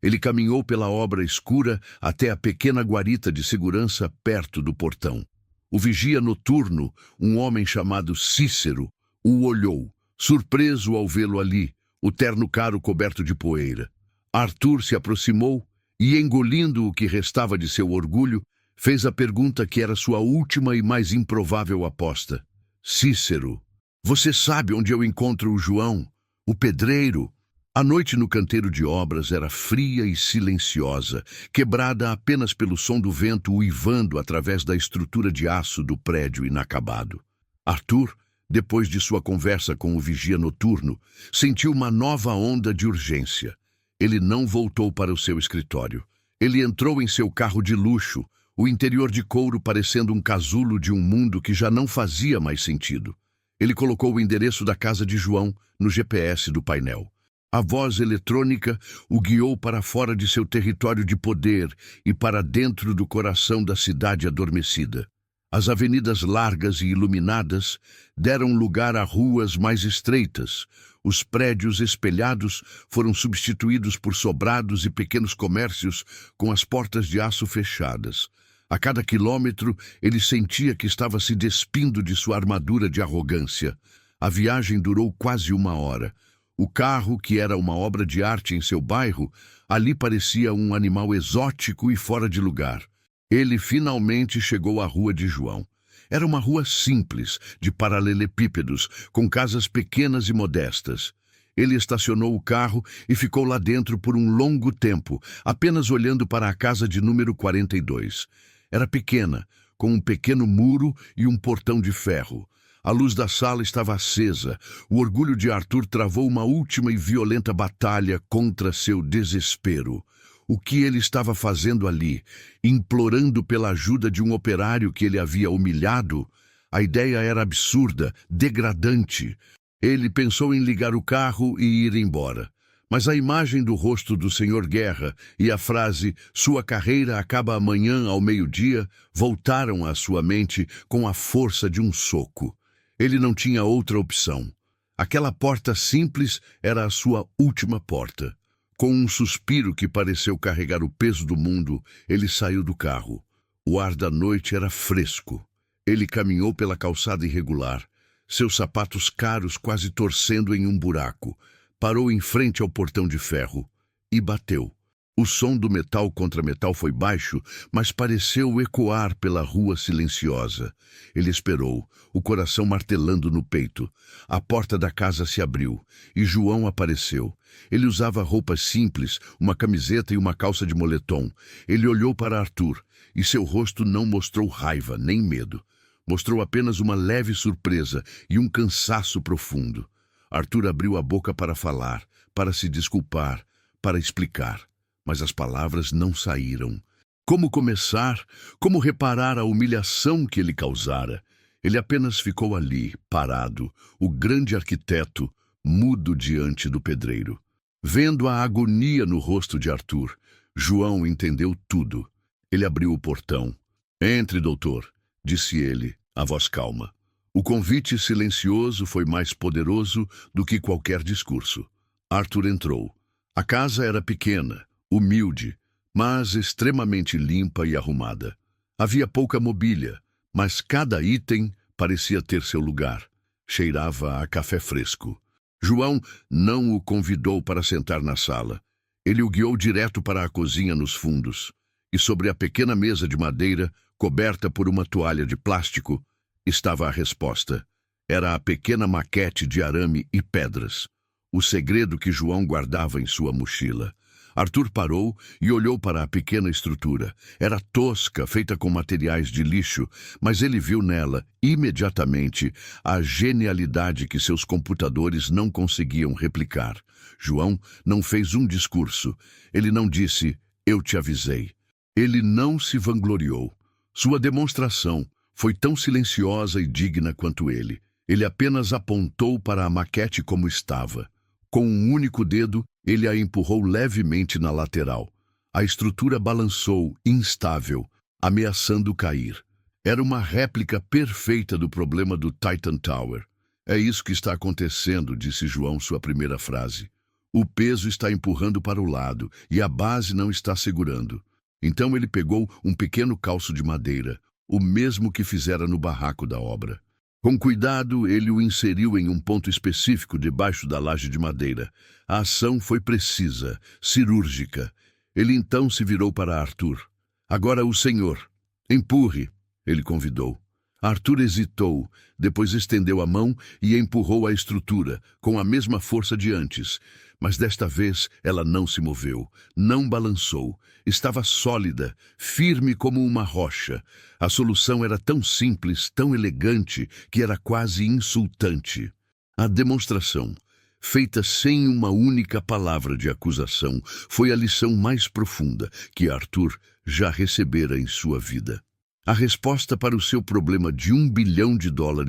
Ele caminhou pela obra escura até a pequena guarita de segurança perto do portão. O vigia noturno, um homem chamado Cícero, o olhou, surpreso ao vê-lo ali, o terno caro coberto de poeira. Arthur se aproximou e, engolindo o que restava de seu orgulho, fez a pergunta que era sua última e mais improvável aposta. Cícero, você sabe onde eu encontro o João, o pedreiro? A noite no canteiro de obras era fria e silenciosa, quebrada apenas pelo som do vento uivando através da estrutura de aço do prédio inacabado. Arthur, depois de sua conversa com o vigia noturno, sentiu uma nova onda de urgência. Ele não voltou para o seu escritório. Ele entrou em seu carro de luxo, o interior de couro parecendo um casulo de um mundo que já não fazia mais sentido. Ele colocou o endereço da casa de João no GPS do painel. A voz eletrônica o guiou para fora de seu território de poder e para dentro do coração da cidade adormecida. As avenidas largas e iluminadas deram lugar a ruas mais estreitas. Os prédios espelhados foram substituídos por sobrados e pequenos comércios com as portas de aço fechadas. A cada quilômetro, ele sentia que estava se despindo de sua armadura de arrogância. A viagem durou quase 1 hora. O carro, que era uma obra de arte em seu bairro, ali parecia um animal exótico e fora de lugar. Ele finalmente chegou à Rua de João. Era uma rua simples, de paralelepípedos, com casas pequenas e modestas. Ele estacionou o carro e ficou lá dentro por um longo tempo, apenas olhando para a casa de número 42. Era pequena, com um pequeno muro e um portão de ferro. A luz da sala estava acesa. O orgulho de Arthur travou uma última e violenta batalha contra seu desespero. O que ele estava fazendo ali? Implorando pela ajuda de um operário que ele havia humilhado? A ideia era absurda, degradante. Ele pensou em ligar o carro e ir embora. Mas a imagem do rosto do Sr. Guerra e a frase "Sua carreira acaba amanhã ao meio-dia" voltaram à sua mente com a força de um soco. Ele não tinha outra opção. Aquela porta simples era a sua última porta. Com um suspiro que pareceu carregar o peso do mundo, ele saiu do carro. O ar da noite era fresco. Ele caminhou pela calçada irregular, seus sapatos caros quase torcendo em um buraco. Parou em frente ao portão de ferro e bateu. O som do metal contra metal foi baixo, mas pareceu ecoar pela rua silenciosa. Ele esperou, o coração martelando no peito. A porta da casa se abriu e João apareceu. Ele usava roupas simples, uma camiseta e uma calça de moletom. Ele olhou para Arthur e seu rosto não mostrou raiva nem medo. Mostrou apenas uma leve surpresa e um cansaço profundo. Arthur abriu a boca para falar, para se desculpar, para explicar. Mas as palavras não saíram. Como começar? Como reparar a humilhação que ele causara? Ele apenas ficou ali, parado, o grande arquiteto, mudo diante do pedreiro. Vendo a agonia no rosto de Arthur, João entendeu tudo. Ele abriu o portão. "Entre, doutor", disse ele, a voz calma. O convite silencioso foi mais poderoso do que qualquer discurso. Arthur entrou. A casa era pequena, humilde, mas extremamente limpa e arrumada. Havia pouca mobília, mas cada item parecia ter seu lugar. Cheirava a café fresco. João não o convidou para sentar na sala. Ele o guiou direto para a cozinha nos fundos. E sobre a pequena mesa de madeira, coberta por uma toalha de plástico, estava a resposta. Era a pequena maquete de arame e pedras. O segredo que João guardava em sua mochila. Arthur parou e olhou para a pequena estrutura. Era tosca, feita com materiais de lixo, mas ele viu nela, imediatamente, a genialidade que seus computadores não conseguiam replicar. João não fez um discurso. Ele não disse, "Eu te avisei". Ele não se vangloriou. Sua demonstração foi tão silenciosa e digna quanto ele. Ele apenas apontou para a maquete como estava. Com um único dedo, ele a empurrou levemente na lateral. A estrutura balançou, instável, ameaçando cair. Era uma réplica perfeita do problema do Titan Tower. É isso que está acontecendo, disse João, sua primeira frase. O peso está empurrando para o lado e a base não está segurando. Então ele pegou um pequeno calço de madeira, o mesmo que fizera no barraco da obra. Com cuidado, ele o inseriu em um ponto específico debaixo da laje de madeira. A ação foi precisa, cirúrgica. Ele então se virou para Arthur. Agora o senhor. Empurre, ele convidou. Arthur hesitou, depois estendeu a mão e empurrou a estrutura, com a mesma força de antes. Mas desta vez ela não se moveu, não balançou. Estava sólida, firme como uma rocha. A solução era tão simples, tão elegante, que era quase insultante. A demonstração, feita sem uma única palavra de acusação, foi a lição mais profunda que Arthur já recebera em sua vida. A resposta para o seu problema de $1 bilhão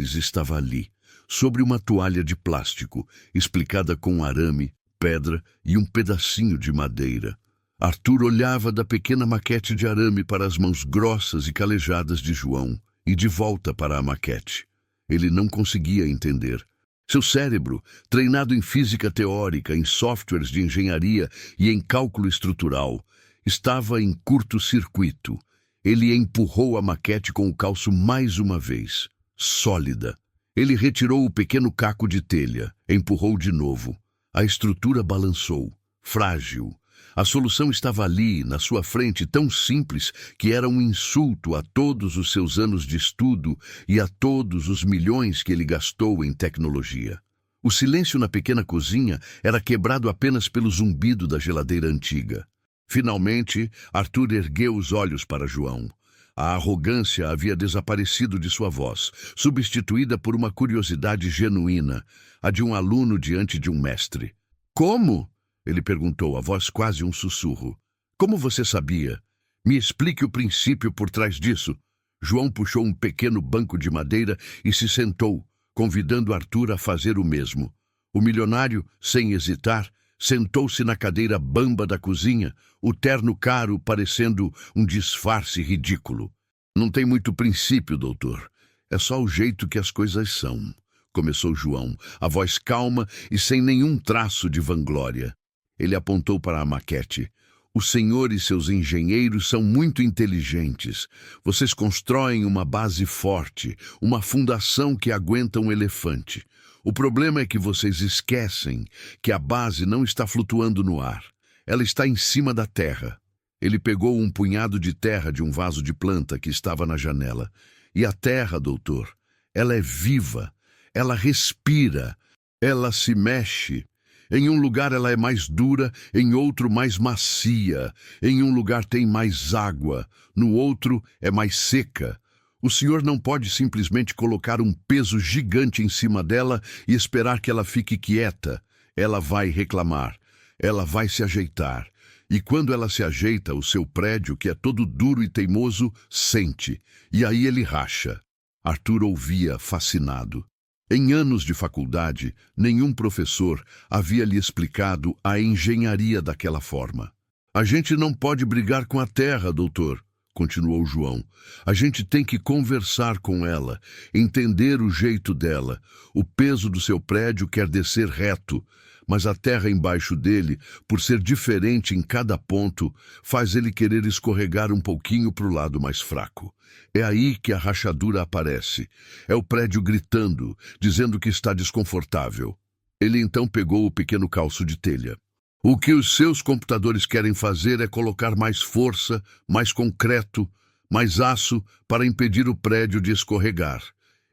estava ali, sobre uma toalha de plástico, explicada com arame, pedra e um pedacinho de madeira. Arthur olhava da pequena maquete de arame para as mãos grossas e calejadas de João e de volta para a maquete. Ele não conseguia entender. Seu cérebro, treinado em física teórica, em softwares de engenharia e em cálculo estrutural, estava em curto-circuito. Ele empurrou a maquete com o calço mais uma vez, sólida. Ele retirou o pequeno caco de telha, empurrou de novo. A estrutura balançou, frágil. A solução estava ali, na sua frente, tão simples que era um insulto a todos os seus anos de estudo e a todos os milhões que ele gastou em tecnologia. O silêncio na pequena cozinha era quebrado apenas pelo zumbido da geladeira antiga. Finalmente, Arthur ergueu os olhos para João. A arrogância havia desaparecido de sua voz, substituída por uma curiosidade genuína, a de um aluno diante de um mestre. Como? Ele perguntou, a voz quase um sussurro. Como você sabia? Me explique o princípio por trás disso. João puxou um pequeno banco de madeira e se sentou, convidando Arthur a fazer o mesmo. O milionário, sem hesitar, sentou-se na cadeira bamba da cozinha, o terno caro parecendo um disfarce ridículo. Não tem muito princípio, doutor. É só o jeito que as coisas são, começou João, a voz calma e sem nenhum traço de vanglória. Ele apontou para a maquete. O senhor e seus engenheiros são muito inteligentes. Vocês constroem uma base forte, uma fundação que aguenta um elefante. O problema é que vocês esquecem que a base não está flutuando no ar. Ela está em cima da terra. Ele pegou um punhado de terra de um vaso de planta que estava na janela. E a terra, doutor, ela é viva, ela respira, ela se mexe. Em um lugar ela é mais dura, em outro mais macia. Em um lugar tem mais água, no outro é mais seca. O senhor não pode simplesmente colocar um peso gigante em cima dela e esperar que ela fique quieta. Ela vai reclamar, ela vai se ajeitar. E quando ela se ajeita, o seu prédio, que é todo duro e teimoso, sente. E aí ele racha. Arthur ouvia, fascinado. Em anos de faculdade, nenhum professor havia lhe explicado a engenharia daquela forma. A gente não pode brigar com a terra, doutor, continuou João. A gente tem que conversar com ela, entender o jeito dela. O peso do seu prédio quer descer reto, mas a terra embaixo dele, por ser diferente em cada ponto, faz ele querer escorregar um pouquinho para o lado mais fraco. É aí que a rachadura aparece. É o prédio gritando, dizendo que está desconfortável. Ele então pegou o pequeno calço de telha. O que os seus computadores querem fazer é colocar mais força, mais concreto, mais aço para impedir o prédio de escorregar.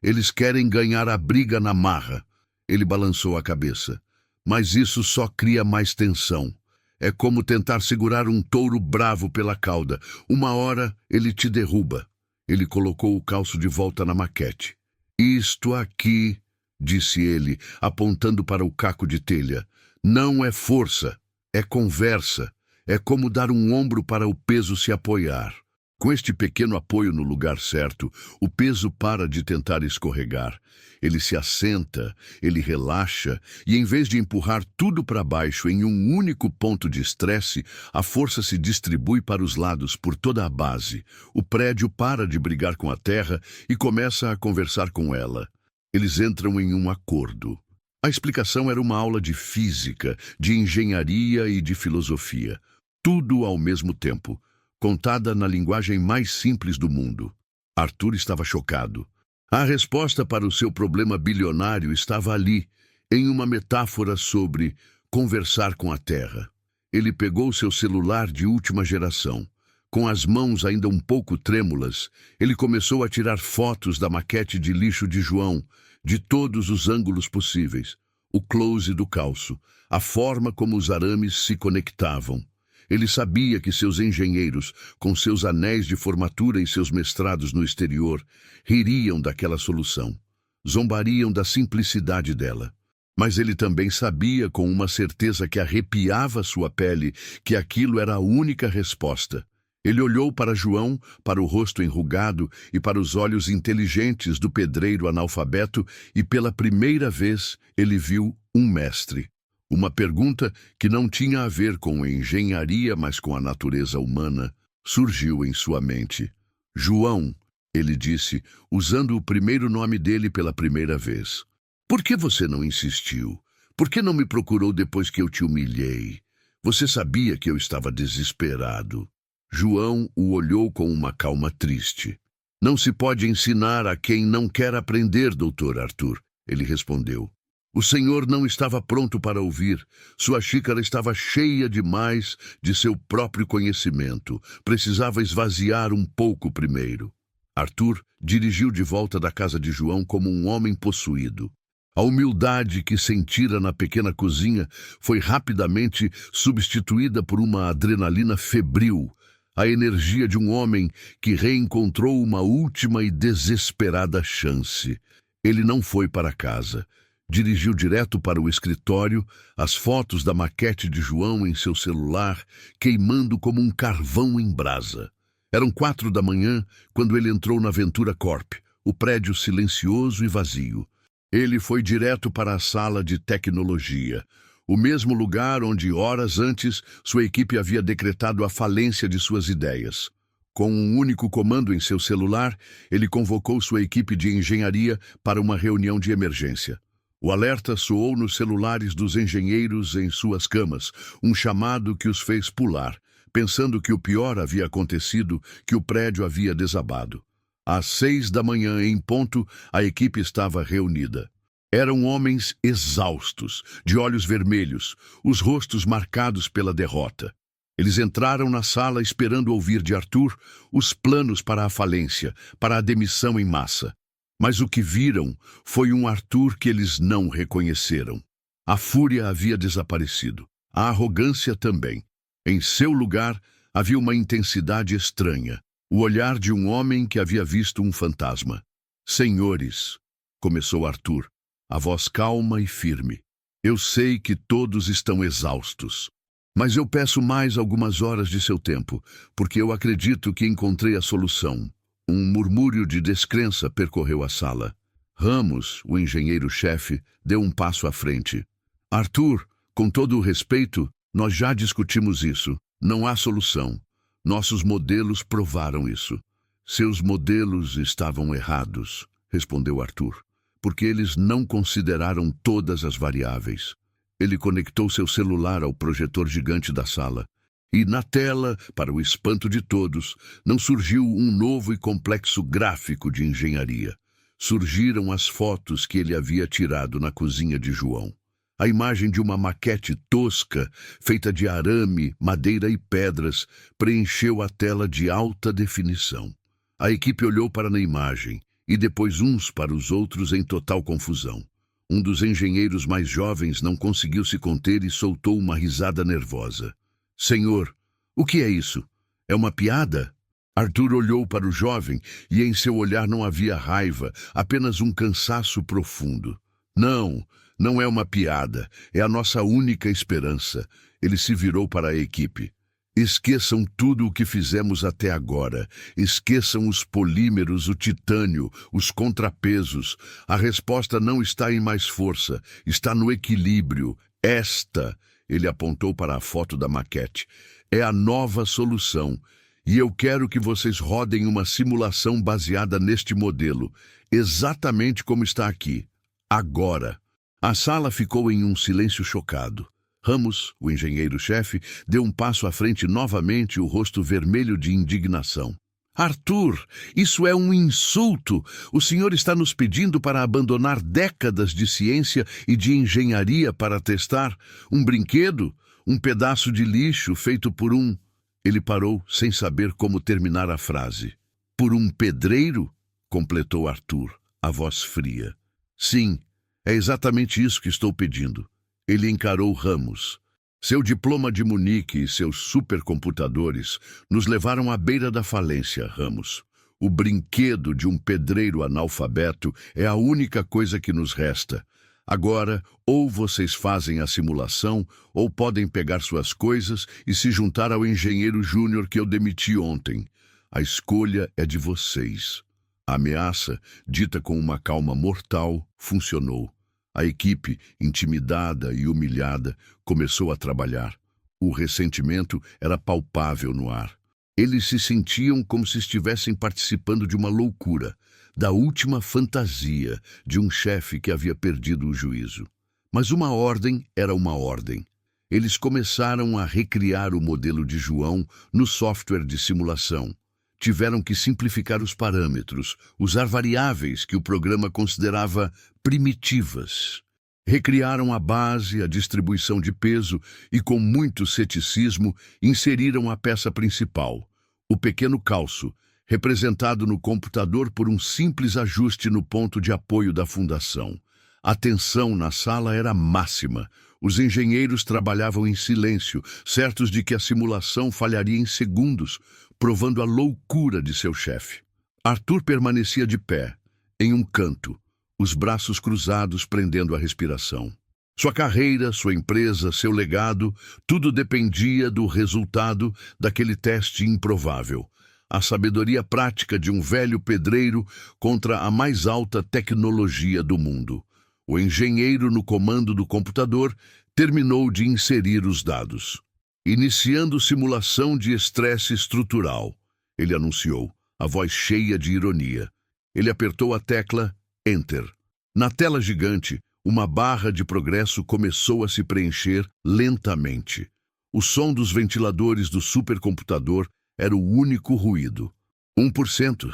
Eles querem ganhar a briga na marra. Ele balançou a cabeça. Mas isso só cria mais tensão. É como tentar segurar um touro bravo pela cauda. Uma hora ele te derruba. Ele colocou o calço de volta na maquete. Isto aqui, disse ele, apontando para o caco de telha, não é força, é conversa. É como dar um ombro para o peso se apoiar. Com este pequeno apoio no lugar certo, o peso para de tentar escorregar. Ele se assenta, ele relaxa, e em vez de empurrar tudo para baixo em um único ponto de estresse, a força se distribui para os lados por toda a base. O prédio para de brigar com a terra e começa a conversar com ela. Eles entram em um acordo. A explicação era uma aula de física, de engenharia e de filosofia. Tudo ao mesmo tempo, contada na linguagem mais simples do mundo. Arthur estava chocado. A resposta para o seu problema bilionário estava ali, em uma metáfora sobre conversar com a terra. Ele pegou seu celular de última geração. Com as mãos ainda um pouco trêmulas, ele começou a tirar fotos da maquete de lixo de João, de todos os ângulos possíveis. O close do calço, a forma como os arames se conectavam. Ele sabia que seus engenheiros, com seus anéis de formatura e seus mestrados no exterior, ririam daquela solução, zombariam da simplicidade dela. Mas ele também sabia, com uma certeza que arrepiava sua pele, que aquilo era a única resposta. Ele olhou para João, para o rosto enrugado e para os olhos inteligentes do pedreiro analfabeto e pela primeira vez ele viu um mestre. Uma pergunta que não tinha a ver com a engenharia, mas com a natureza humana, surgiu em sua mente. João, ele disse, usando o primeiro nome dele pela primeira vez. Por que você não insistiu? Por que não me procurou depois que eu te humilhei? Você sabia que eu estava desesperado. João o olhou com uma calma triste. Não se pode ensinar a quem não quer aprender, doutor Arthur, ele respondeu. O senhor não estava pronto para ouvir. Sua xícara estava cheia demais de seu próprio conhecimento. Precisava esvaziar um pouco primeiro. Arthur dirigiu de volta da casa de João como um homem possuído. A humildade que sentira na pequena cozinha foi rapidamente substituída por uma adrenalina febril, a energia de um homem que reencontrou uma última e desesperada chance. Ele não foi para casa. Dirigiu direto para o escritório, as fotos da maquete de João em seu celular, queimando como um carvão em brasa. Eram 4 da manhã quando ele entrou na Ventura Corp, o prédio silencioso e vazio. Ele foi direto para a sala de tecnologia, o mesmo lugar onde, horas antes, sua equipe havia decretado a falência de suas ideias. Com um único comando em seu celular, ele convocou sua equipe de engenharia para uma reunião de emergência. O alerta soou nos celulares dos engenheiros em suas camas, um chamado que os fez pular, pensando que o pior havia acontecido, que o prédio havia desabado. Às 6 da manhã, em ponto, a equipe estava reunida. Eram homens exaustos, de olhos vermelhos, os rostos marcados pela derrota. Eles entraram na sala esperando ouvir de Arthur os planos para a falência, para a demissão em massa. Mas o que viram foi um Arthur que eles não reconheceram. A fúria havia desaparecido, a arrogância também. Em seu lugar havia uma intensidade estranha, o olhar de um homem que havia visto um fantasma. Senhores, começou Arthur, a voz calma e firme. Eu sei que todos estão exaustos, mas eu peço mais algumas horas de seu tempo, porque eu acredito que encontrei a solução. Um murmúrio de descrença percorreu a sala. Ramos, o engenheiro-chefe, deu um passo à frente. Arthur, com todo o respeito, nós já discutimos isso. Não há solução. Nossos modelos provaram isso. Seus modelos estavam errados, respondeu Arthur, porque eles não consideraram todas as variáveis. Ele conectou seu celular ao projetor gigante da sala. E na tela, para o espanto de todos, não surgiu um novo e complexo gráfico de engenharia. Surgiram as fotos que ele havia tirado na cozinha de João. A imagem de uma maquete tosca, feita de arame, madeira e pedras, preencheu a tela de alta definição. A equipe olhou para a imagem, e depois uns para os outros em total confusão. Um dos engenheiros mais jovens não conseguiu se conter e soltou uma risada nervosa. Senhor, o que é isso? É uma piada? Arthur olhou para o jovem e em seu olhar não havia raiva, apenas um cansaço profundo. Não, não é uma piada, é a nossa única esperança. Ele se virou para a equipe. Esqueçam tudo o que fizemos até agora. Esqueçam os polímeros, o titânio, os contrapesos. A resposta não está em mais força, está no equilíbrio. Ele apontou para a foto da maquete, é a nova solução. E eu quero que vocês rodem uma simulação baseada neste modelo, exatamente como está aqui, agora. A sala ficou em um silêncio chocado. Ramos, o engenheiro-chefe, deu um passo à frente novamente, o rosto vermelho de indignação. Arthur, isso é um insulto! O senhor está nos pedindo para abandonar décadas de ciência e de engenharia para testar um brinquedo, um pedaço de lixo feito por um... Ele parou sem saber como terminar a frase. Por um pedreiro? Completou Arthur, a voz fria. Sim, é exatamente isso que estou pedindo. Ele encarou Ramos. Seu diploma de Munique e seus supercomputadores nos levaram à beira da falência, Ramos. O brinquedo de um pedreiro analfabeto é a única coisa que nos resta. Agora, ou vocês fazem a simulação, ou podem pegar suas coisas e se juntar ao engenheiro júnior que eu demiti ontem. A escolha é de vocês. A ameaça, dita com uma calma mortal, funcionou. A equipe, intimidada e humilhada, começou a trabalhar. O ressentimento era palpável no ar. Eles se sentiam como se estivessem participando de uma loucura, da última fantasia de um chefe que havia perdido o juízo. Mas uma ordem era uma ordem. Eles começaram a recriar o modelo de João no software de simulação. Tiveram que simplificar os parâmetros, usar variáveis que o programa considerava primitivas. Recriaram a base, a distribuição de peso e, com muito ceticismo, inseriram a peça principal, o pequeno calço, representado no computador por um simples ajuste no ponto de apoio da fundação. A tensão na sala era máxima. Os engenheiros trabalhavam em silêncio, certos de que a simulação falharia em segundos, provando a loucura de seu chefe. Arthur permanecia de pé, em um canto, os braços cruzados prendendo a respiração. Sua carreira, sua empresa, seu legado, tudo dependia do resultado daquele teste improvável. A sabedoria prática de um velho pedreiro contra a mais alta tecnologia do mundo. O engenheiro no comando do computador terminou de inserir os dados. Iniciando simulação de estresse estrutural, ele anunciou, a voz cheia de ironia. Ele apertou a tecla Enter. Na tela gigante, uma barra de progresso começou a se preencher lentamente. O som dos ventiladores do supercomputador era o único ruído. 1%,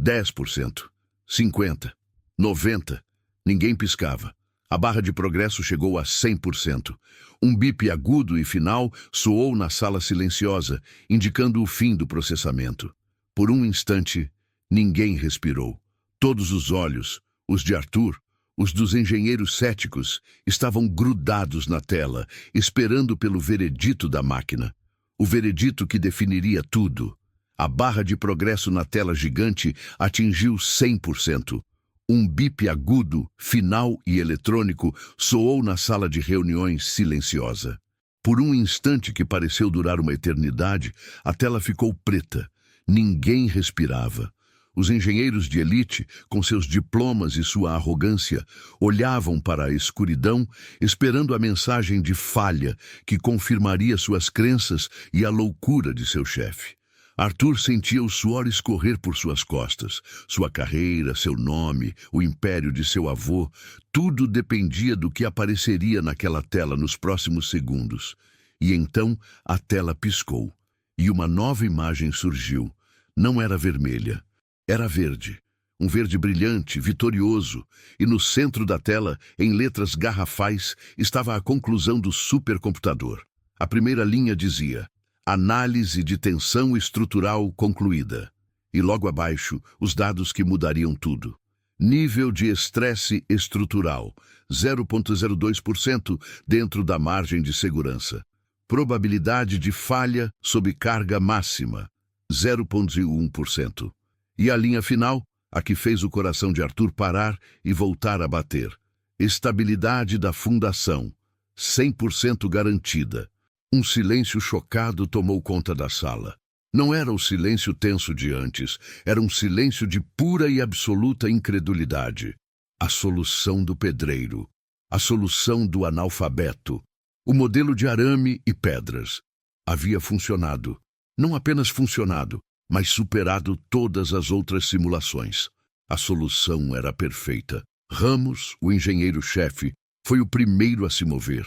10%, 50%, 90%. Ninguém piscava. A barra de progresso chegou a 100%. Um bip agudo e final soou na sala silenciosa, indicando o fim do processamento. Por um instante, ninguém respirou. Todos os olhos, os de Arthur, os dos engenheiros céticos, estavam grudados na tela, esperando pelo veredito da máquina. O veredito que definiria tudo. A barra de progresso na tela gigante atingiu 100%. Um bip agudo, final e eletrônico soou na sala de reuniões silenciosa. Por um instante que pareceu durar uma eternidade, a tela ficou preta. Ninguém respirava. Os engenheiros de elite, com seus diplomas e sua arrogância, olhavam para a escuridão, esperando a mensagem de falha que confirmaria suas crenças e a loucura de seu chefe. Arthur sentia o suor escorrer por suas costas. Sua carreira, seu nome, o império de seu avô, tudo dependia do que apareceria naquela tela nos próximos segundos. E então a tela piscou, e uma nova imagem surgiu. Não era vermelha, era verde. Um verde brilhante, vitorioso, e no centro da tela, em letras garrafais, estava a conclusão do supercomputador. A primeira linha dizia: Análise de tensão estrutural concluída. E logo abaixo, os dados que mudariam tudo. Nível de estresse estrutural, 0,02% dentro da margem de segurança. Probabilidade de falha sob carga máxima, 0,1%. E a linha final, a que fez o coração de Arthur parar e voltar a bater. Estabilidade da fundação, 100% garantida. Um silêncio chocado tomou conta da sala. Não era o silêncio tenso de antes, era um silêncio de pura e absoluta incredulidade. A solução do pedreiro, a solução do analfabeto, o modelo de arame e pedras. Havia funcionado. Não apenas funcionado, mas superado todas as outras simulações. A solução era perfeita. Ramos, o engenheiro-chefe, foi o primeiro a se mover.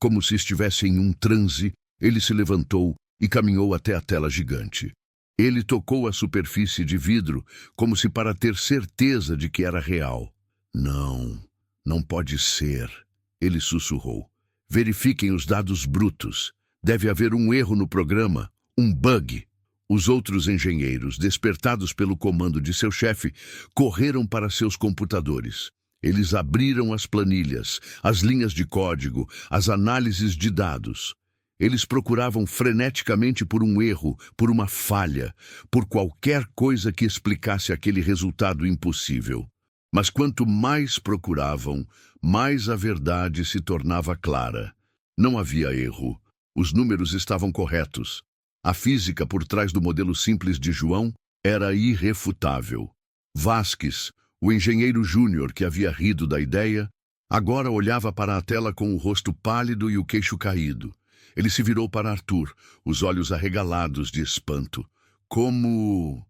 Como se estivesse em um transe, ele se levantou e caminhou até a tela gigante. Ele tocou a superfície de vidro, como se para ter certeza de que era real. Não, não pode ser, ele sussurrou. Verifiquem os dados brutos. Deve haver um erro no programa, um bug. Os outros engenheiros, despertados pelo comando de seu chefe, correram para seus computadores. Eles abriram as planilhas, as linhas de código, as análises de dados. Eles procuravam freneticamente por um erro, por uma falha, por qualquer coisa que explicasse aquele resultado impossível. Mas quanto mais procuravam, mais a verdade se tornava clara. Não havia erro. Os números estavam corretos. A física por trás do modelo simples de João era irrefutável. Vasques, o engenheiro júnior que havia rido da ideia, agora olhava para a tela com o rosto pálido e o queixo caído. Ele se virou para Arthur, os olhos arregalados de espanto. Como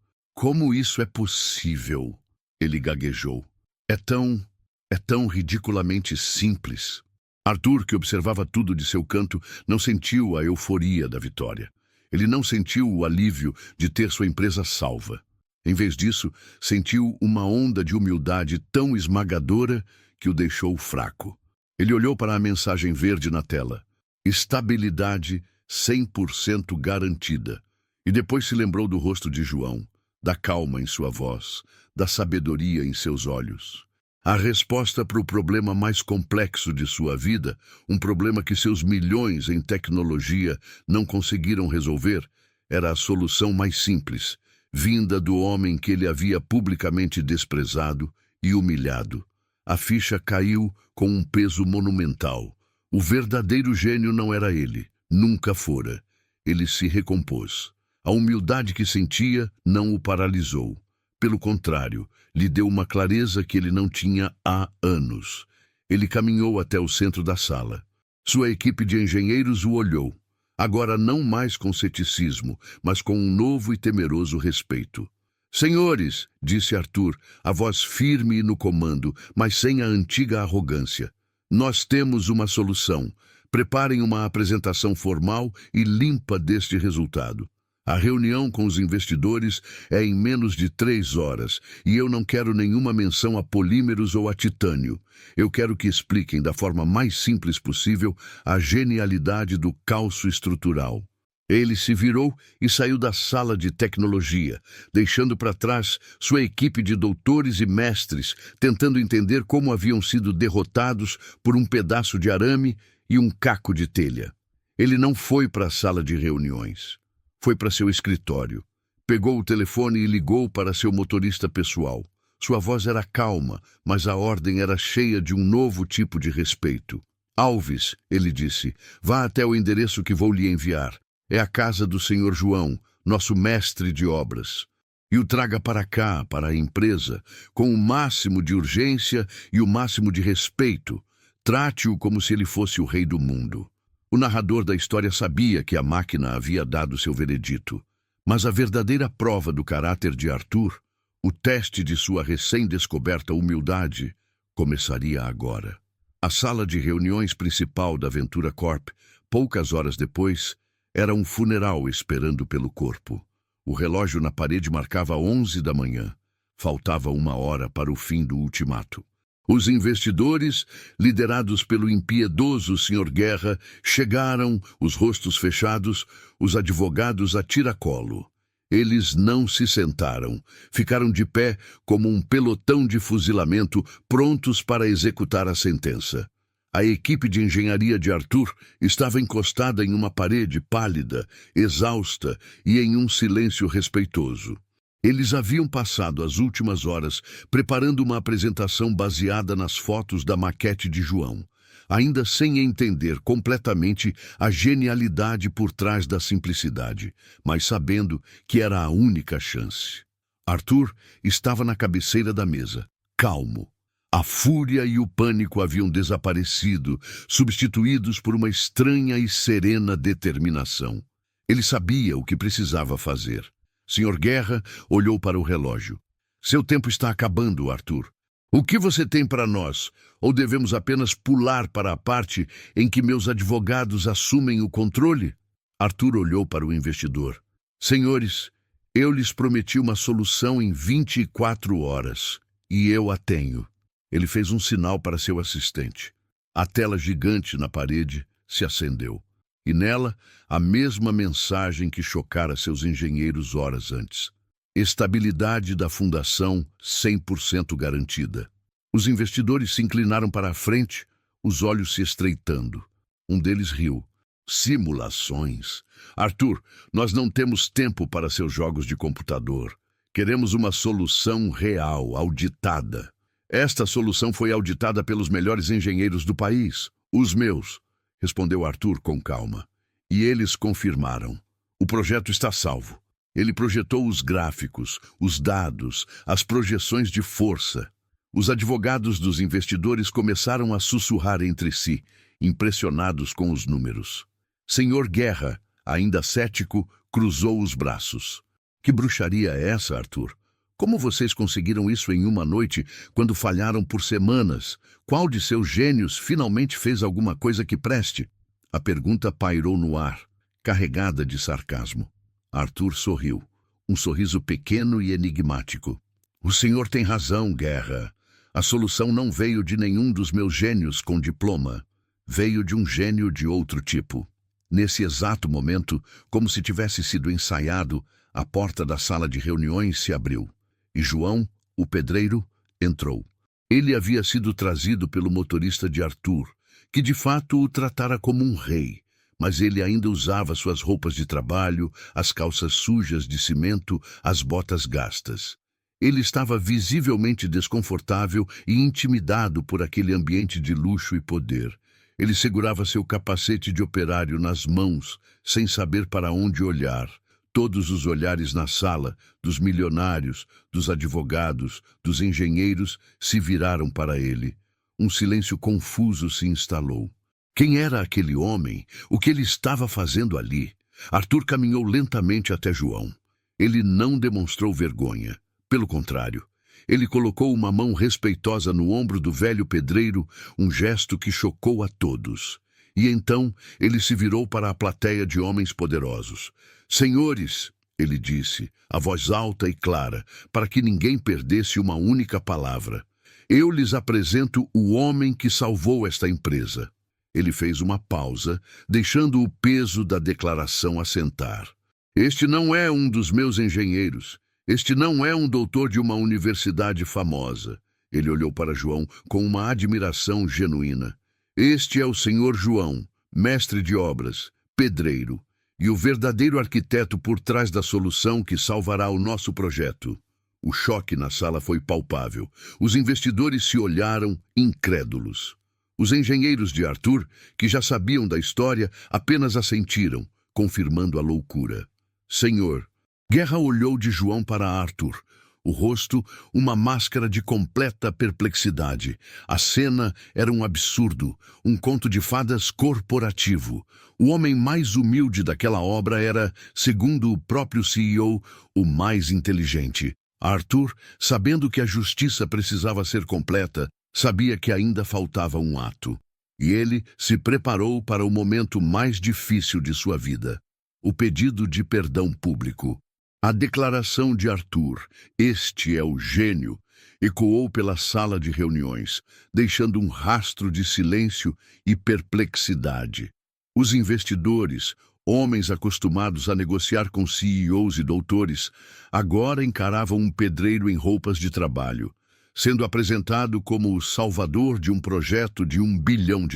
isso é possível? Ele gaguejou. É tão ridiculamente simples. Arthur, que observava tudo de seu canto, não sentiu a euforia da vitória. Ele não sentiu o alívio de ter sua empresa salva. Em vez disso, sentiu uma onda de humildade tão esmagadora que o deixou fraco. Ele olhou para a mensagem verde na tela. Estabilidade 100% garantida. E depois se lembrou do rosto de João, da calma em sua voz, da sabedoria em seus olhos. A resposta para o problema mais complexo de sua vida, um problema que seus milhões em tecnologia não conseguiram resolver, era a solução mais simples, vinda do homem que ele havia publicamente desprezado e humilhado. A ficha caiu com um peso monumental. O verdadeiro gênio não era ele, nunca fora. Ele se recompôs. A humildade que sentia não o paralisou. Pelo contrário, lhe deu uma clareza que ele não tinha há anos. Ele caminhou até o centro da sala. Sua equipe de engenheiros o olhou, agora não mais com ceticismo, mas com um novo e temeroso respeito. Senhores, disse Arthur, a voz firme no comando, mas sem a antiga arrogância. Nós temos uma solução. Preparem uma apresentação formal e limpa deste resultado. A reunião com os investidores é em menos de 3 horas e eu não quero nenhuma menção a polímeros ou a titânio. Eu quero que expliquem da forma mais simples possível a genialidade do calço estrutural. Ele se virou e saiu da sala de tecnologia, deixando para trás sua equipe de doutores e mestres, tentando entender como haviam sido derrotados por um pedaço de arame e um caco de telha. Ele não foi para a sala de reuniões. Foi para seu escritório. Pegou o telefone e ligou para seu motorista pessoal. Sua voz era calma, mas a ordem era cheia de um novo tipo de respeito. Alves, ele disse, vá até o endereço que vou lhe enviar. É a casa do Sr. João, nosso mestre de obras. E o traga para cá, para a empresa, com o máximo de urgência e o máximo de respeito. Trate-o como se ele fosse o rei do mundo. O narrador da história sabia que a máquina havia dado seu veredito, mas a verdadeira prova do caráter de Arthur, o teste de sua recém-descoberta humildade, começaria agora. A sala de reuniões principal da Ventura Corp, poucas horas depois, era um funeral esperando pelo corpo. O relógio na parede marcava 11 da manhã. Faltava 1 hora para o fim do ultimato. Os investidores, liderados pelo impiedoso Sr. Guerra, chegaram, os rostos fechados, os advogados a tiracolo. Eles não se sentaram, ficaram de pé como um pelotão de fuzilamento, prontos para executar a sentença. A equipe de engenharia de Arthur estava encostada em uma parede pálida, exausta e em um silêncio respeitoso. Eles haviam passado as últimas horas preparando uma apresentação baseada nas fotos da maquete de João. ainda sem entender completamente a genialidade por trás da simplicidade, mas sabendo que era a única chance. Arthur estava na cabeceira da mesa, calmo. A fúria e o pânico haviam desaparecido, substituídos por uma estranha e serena determinação. Ele sabia o que precisava fazer. Sr. Guerra olhou para o relógio. Seu tempo está acabando, Arthur. O que você tem para nós? Ou devemos apenas pular para a parte em que meus advogados assumem o controle? Arthur olhou para o investidor. Senhores, eu lhes prometi uma solução em 24 horas, e eu a tenho. Ele fez um sinal para seu assistente. A tela gigante na parede se acendeu. E nela, a mesma mensagem que chocara seus engenheiros horas antes. Estabilidade da fundação 100% garantida. Os investidores se inclinaram para a frente, os olhos se estreitando. Um deles riu. Simulações. Arthur, nós não temos tempo para seus jogos de computador. Queremos uma solução real, auditada. Esta solução foi auditada pelos melhores engenheiros do país. Os meus, respondeu Arthur com calma. E eles confirmaram. O projeto está salvo. Ele projetou os gráficos, os dados, as projeções de força. Os advogados dos investidores começaram a sussurrar entre si, impressionados com os números. Senhor Guerra, ainda cético, cruzou os braços. Que bruxaria é essa, Arthur? Como vocês conseguiram isso em uma noite, quando falharam por semanas? Qual de seus gênios finalmente fez alguma coisa que preste? A pergunta pairou no ar, carregada de sarcasmo. Arthur sorriu, um sorriso pequeno e enigmático. O senhor tem razão, Guerra. A solução não veio de nenhum dos meus gênios com diploma. Veio de um gênio de outro tipo. Nesse exato momento, como se tivesse sido ensaiado, a porta da sala de reuniões se abriu. E João, o pedreiro, entrou. Ele havia sido trazido pelo motorista de Arthur, que de fato o tratara como um rei, mas ele ainda usava suas roupas de trabalho, as calças sujas de cimento, as botas gastas. Ele estava visivelmente desconfortável e intimidado por aquele ambiente de luxo e poder. Ele segurava seu capacete de operário nas mãos, sem saber para onde olhar. Todos os olhares na sala, dos milionários, dos advogados, dos engenheiros, se viraram para ele. Um silêncio confuso se instalou. Quem era aquele homem? O que ele estava fazendo ali? Arthur caminhou lentamente até João. Ele não demonstrou vergonha. Pelo contrário, ele colocou uma mão respeitosa no ombro do velho pedreiro, um gesto que chocou a todos. E então ele se virou para a plateia de homens poderosos. Senhores, ele disse, a voz alta e clara, para que ninguém perdesse uma única palavra. Eu lhes apresento o homem que salvou esta empresa. Ele fez uma pausa, deixando o peso da declaração assentar. Este não é um dos meus engenheiros. Este não é um doutor de uma universidade famosa. Ele olhou para João com uma admiração genuína. Este é o senhor João, mestre de obras, pedreiro, e o verdadeiro arquiteto por trás da solução que salvará o nosso projeto. O choque na sala foi palpável. Os investidores se olharam incrédulos. Os engenheiros de Arthur, que já sabiam da história, apenas assentiram, confirmando a loucura. Senhor, Guerra olhou de João para Arthur. O rosto, uma máscara de completa perplexidade. A cena era um absurdo, um conto de fadas corporativo. O homem mais humilde daquela obra era, segundo o próprio CEO, o mais inteligente. Arthur, sabendo que a justiça precisava ser completa, sabia que ainda faltava um ato. E ele se preparou para o momento mais difícil de sua vida. O pedido de perdão público. A declaração de Arthur, este é o gênio, ecoou pela sala de reuniões, deixando um rastro de silêncio e perplexidade. Os investidores, homens acostumados a negociar com CEOs e doutores, agora encaravam um pedreiro em roupas de trabalho, sendo apresentado como o salvador de um projeto de $1 bilhão.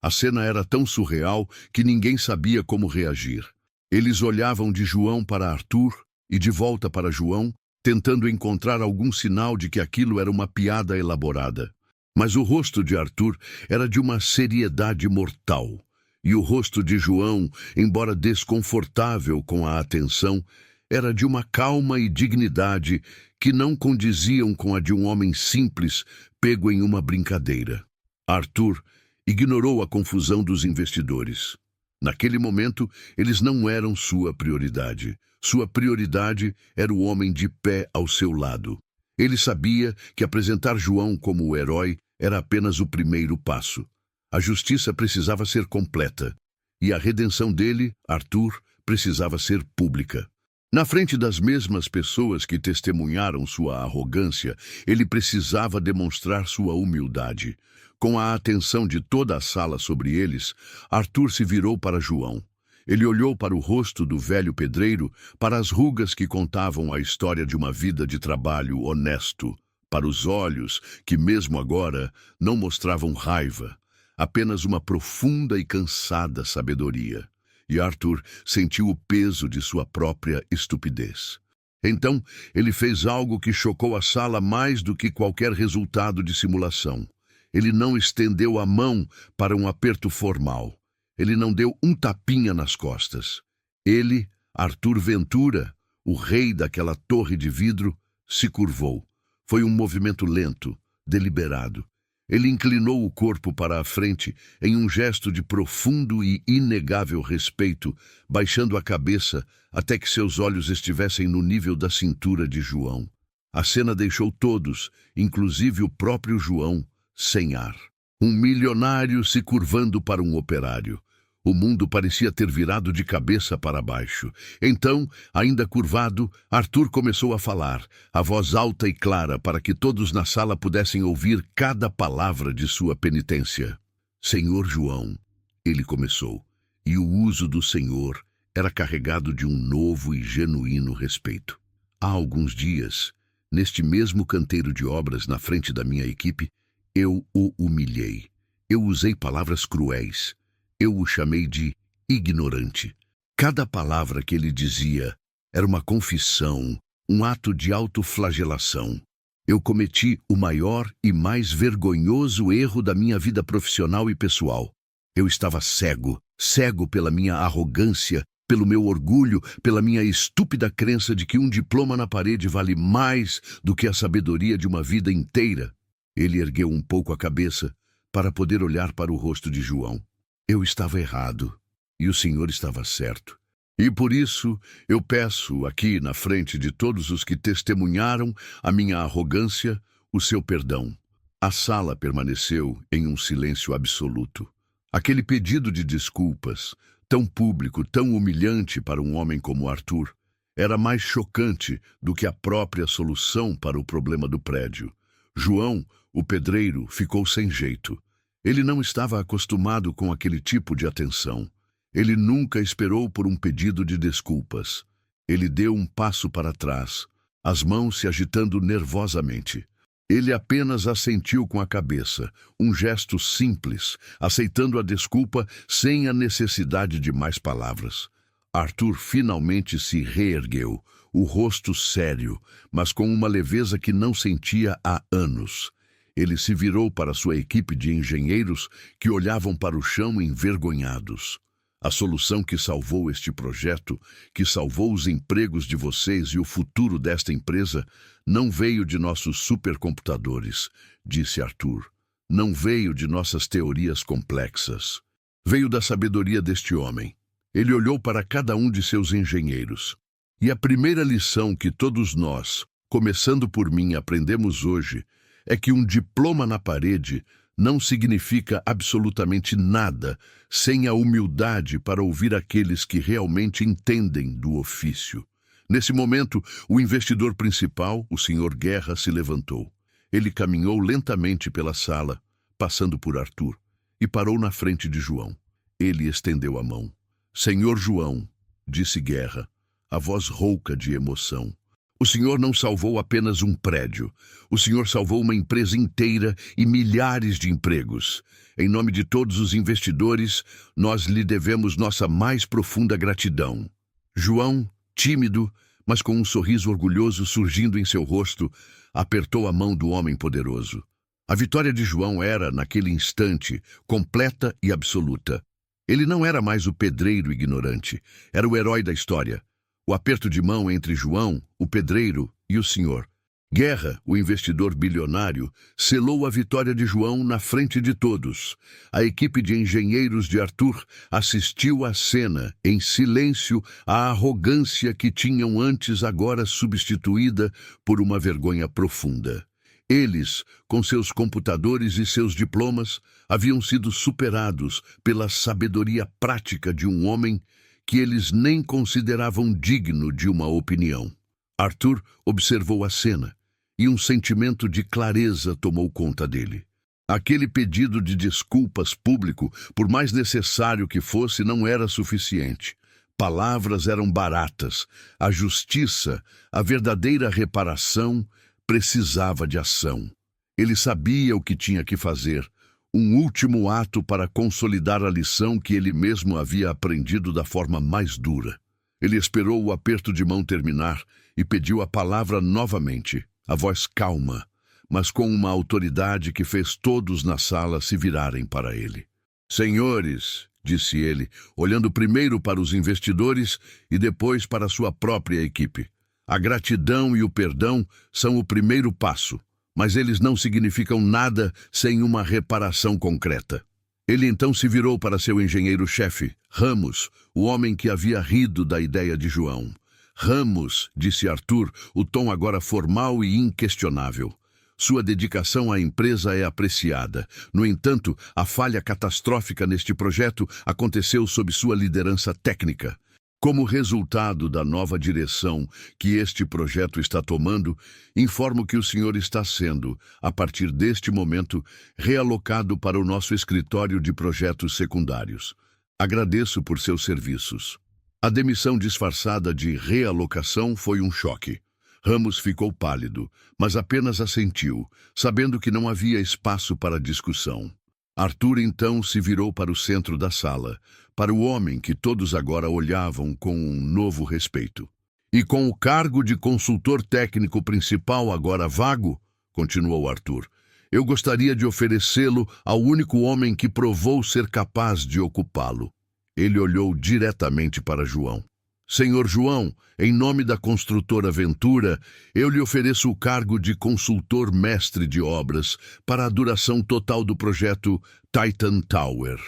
A cena era tão surreal que ninguém sabia como reagir. Eles olhavam de João para Arthur e de volta para João, tentando encontrar algum sinal de que aquilo era uma piada elaborada. Mas o rosto de Arthur era de uma seriedade mortal, e o rosto de João, embora desconfortável com a atenção, era de uma calma e dignidade que não condiziam com a de um homem simples pego em uma brincadeira. Arthur ignorou a confusão dos investidores. Naquele momento, eles não eram sua prioridade. Sua prioridade era o homem de pé ao seu lado. Ele sabia que apresentar João como o herói era apenas o primeiro passo. A justiça precisava ser completa, e a redenção dele, Arthur, precisava ser pública. Na frente das mesmas pessoas que testemunharam sua arrogância, ele precisava demonstrar sua humildade. Com a atenção de toda a sala sobre eles, Arthur se virou para João. Ele olhou para o rosto do velho pedreiro, para as rugas que contavam a história de uma vida de trabalho honesto, para os olhos que, mesmo agora, não mostravam raiva, apenas uma profunda e cansada sabedoria. E Arthur sentiu o peso de sua própria estupidez. Então, ele fez algo que chocou a sala mais do que qualquer resultado de simulação. Ele não estendeu a mão para um aperto formal. Ele não deu um tapinha nas costas. Ele, Arthur Ventura, o rei daquela torre de vidro, se curvou. Foi um movimento lento, deliberado. Ele inclinou o corpo para a frente em um gesto de profundo e inegável respeito, baixando a cabeça até que seus olhos estivessem no nível da cintura de João. A cena deixou todos, inclusive o próprio João, sem ar. Um milionário se curvando para um operário. O mundo parecia ter virado de cabeça para baixo. Então, ainda curvado, Arthur começou a falar, a voz alta e clara para que todos na sala pudessem ouvir cada palavra de sua penitência. Senhor João, ele começou, e o uso do Senhor era carregado de um novo e genuíno respeito. Há alguns dias, neste mesmo canteiro de obras na frente da minha equipe, eu o humilhei. Eu usei palavras cruéis. Eu o chamei de ignorante. Cada palavra que ele dizia era uma confissão, um ato de autoflagelação. Eu cometi o maior e mais vergonhoso erro da minha vida profissional e pessoal. Eu estava cego, cego pela minha arrogância, pelo meu orgulho, pela minha estúpida crença de que um diploma na parede vale mais do que a sabedoria de uma vida inteira. Ele ergueu um pouco a cabeça para poder olhar para o rosto de João. Eu estava errado, e o Senhor estava certo. E por isso eu peço aqui na frente de todos os que testemunharam a minha arrogância, o seu perdão. A sala permaneceu em um silêncio absoluto. Aquele pedido de desculpas, tão público, tão humilhante para um homem como Arthur, era mais chocante do que a própria solução para o problema do prédio. João, o pedreiro, ficou sem jeito. Ele não estava acostumado com aquele tipo de atenção. Ele nunca esperou por um pedido de desculpas. Ele deu um passo para trás, as mãos se agitando nervosamente. Ele apenas assentiu com a cabeça, um gesto simples, aceitando a desculpa sem a necessidade de mais palavras. Arthur finalmente se reergueu, o rosto sério, mas com uma leveza que não sentia há anos. Ele se virou para sua equipe de engenheiros que olhavam para o chão envergonhados. A solução que salvou este projeto, que salvou os empregos de vocês e o futuro desta empresa, não veio de nossos supercomputadores, disse Arthur. Não veio de nossas teorias complexas. Veio da sabedoria deste homem. Ele olhou para cada um de seus engenheiros. E a primeira lição que todos nós, começando por mim, aprendemos hoje é que um diploma na parede não significa absolutamente nada sem a humildade para ouvir aqueles que realmente entendem do ofício. Nesse momento, o investidor principal, o Sr. Guerra, se levantou. Ele caminhou lentamente pela sala, passando por Arthur, e parou na frente de João. Ele estendeu a mão. Senhor João, disse Guerra, a voz rouca de emoção. O senhor não salvou apenas um prédio. O senhor salvou uma empresa inteira e milhares de empregos. Em nome de todos os investidores, nós lhe devemos nossa mais profunda gratidão. João, tímido, mas com um sorriso orgulhoso surgindo em seu rosto, apertou a mão do homem poderoso. A vitória de João era, naquele instante, completa e absoluta. Ele não era mais o pedreiro ignorante, era o herói da história. O aperto de mão entre João, o pedreiro, e o Senhor. Guerra, o investidor bilionário, selou a vitória de João na frente de todos. A equipe de engenheiros de Arthur assistiu à cena, em silêncio, à arrogância que tinham antes agora substituída por uma vergonha profunda. Eles, com seus computadores e seus diplomas, haviam sido superados pela sabedoria prática de um homem que eles nem consideravam digno de uma opinião. Arthur observou a cena e um sentimento de clareza tomou conta dele. Aquele pedido de desculpas público, por mais necessário que fosse, não era suficiente. Palavras eram baratas. A justiça, a verdadeira reparação, precisava de ação. Ele sabia o que tinha que fazer, um último ato para consolidar a lição que ele mesmo havia aprendido da forma mais dura. Ele esperou o aperto de mão terminar e pediu a palavra novamente, a voz calma, mas com uma autoridade que fez todos na sala se virarem para ele. Senhores, disse ele, olhando primeiro para os investidores e depois para sua própria equipe. A gratidão e o perdão são o primeiro passo, mas eles não significam nada sem uma reparação concreta. Ele então se virou para seu engenheiro-chefe, Ramos, o homem que havia rido da ideia de João. Ramos, disse Arthur, o tom agora formal e inquestionável. Sua dedicação à empresa é apreciada. No entanto, a falha catastrófica neste projeto aconteceu sob sua liderança técnica. Como resultado da nova direção que este projeto está tomando, informo que o senhor está sendo, a partir deste momento, realocado para o nosso escritório de projetos secundários. Agradeço por seus serviços. A demissão disfarçada de realocação foi um choque. Ramos ficou pálido, mas apenas assentiu, sabendo que não havia espaço para discussão. Arthur então se virou para o centro da sala, para o homem que todos agora olhavam com um novo respeito. E com o cargo de consultor técnico principal agora vago, continuou Arthur, eu gostaria de oferecê-lo ao único homem que provou ser capaz de ocupá-lo. Ele olhou diretamente para João. Senhor João, em nome da construtora Ventura, eu lhe ofereço o cargo de consultor mestre de obras para a duração total do projeto Titan Tower.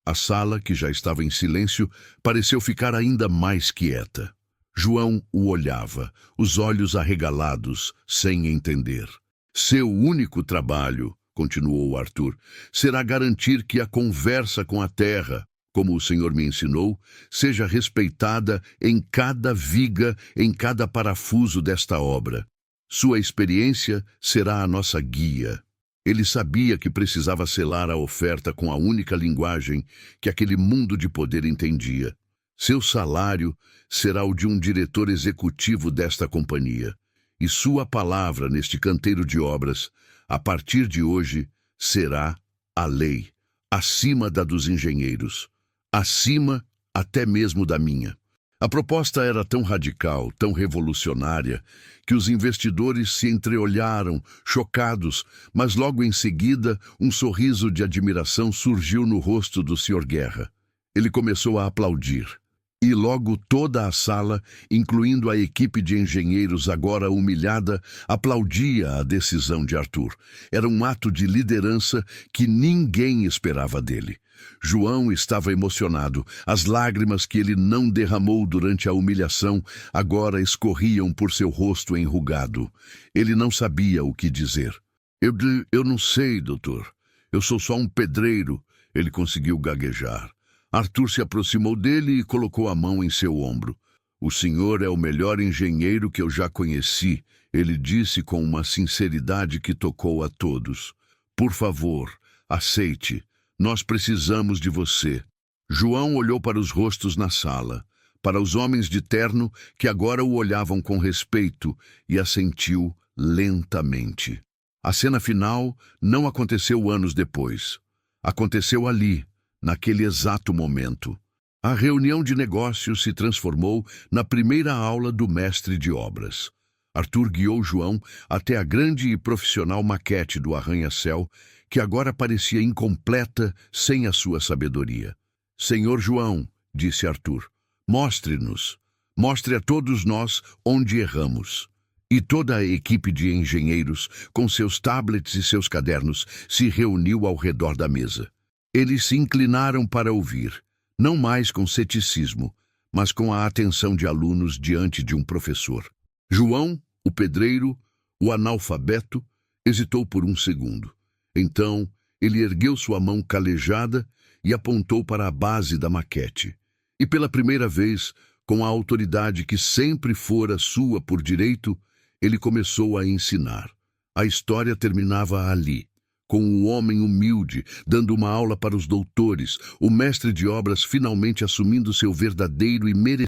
A sala, que já estava em silêncio, pareceu ficar ainda mais quieta. João o olhava, os olhos arregalados, sem entender. Seu único trabalho, continuou Arthur, será garantir que a conversa com a terra, como o senhor me ensinou, seja respeitada em cada viga, em cada parafuso desta obra. Sua experiência será a nossa guia. Ele sabia que precisava selar a oferta com a única linguagem que aquele mundo de poder entendia. Seu salário será o de um diretor executivo desta companhia. E sua palavra neste canteiro de obras, a partir de hoje, será a lei, acima da dos engenheiros. Acima até mesmo da minha. A proposta era tão radical, tão revolucionária, que os investidores se entreolharam, chocados, mas logo em seguida um sorriso de admiração surgiu no rosto do Sr. Guerra. Ele começou a aplaudir. E logo toda a sala, incluindo a equipe de engenheiros agora humilhada, aplaudia a decisão de Arthur. Era um ato de liderança que ninguém esperava dele. João estava emocionado. As lágrimas que ele não derramou durante a humilhação agora escorriam por seu rosto enrugado. Ele não sabia o que dizer. Eu não sei, doutor. Eu sou só um pedreiro, ele conseguiu gaguejar. Arthur se aproximou dele e colocou a mão em seu ombro. O senhor é o melhor engenheiro que eu já conheci, ele disse com uma sinceridade que tocou a todos. Por favor, aceite. Nós precisamos de você. João olhou para os rostos na sala, para os homens de terno que agora o olhavam com respeito e assentiu lentamente. A cena final não aconteceu anos depois. Aconteceu ali, naquele exato momento. A reunião de negócios se transformou na primeira aula do mestre de obras. Arthur guiou João até a grande e profissional maquete do arranha-céu, que agora parecia incompleta sem a sua sabedoria. Senhor João, disse Arthur, mostre-nos, mostre a todos nós onde erramos. E toda a equipe de engenheiros, com seus tablets e seus cadernos, se reuniu ao redor da mesa. Eles se inclinaram para ouvir, não mais com ceticismo, mas com a atenção de alunos diante de um professor. João, o pedreiro, o analfabeto, hesitou por um segundo. Então, ele ergueu sua mão calejada e apontou para a base da maquete. E pela primeira vez, com a autoridade que sempre fora sua por direito, ele começou a ensinar. A história terminava ali, com o homem humilde dando uma aula para os doutores, o mestre de obras finalmente assumindo seu verdadeiro e merecido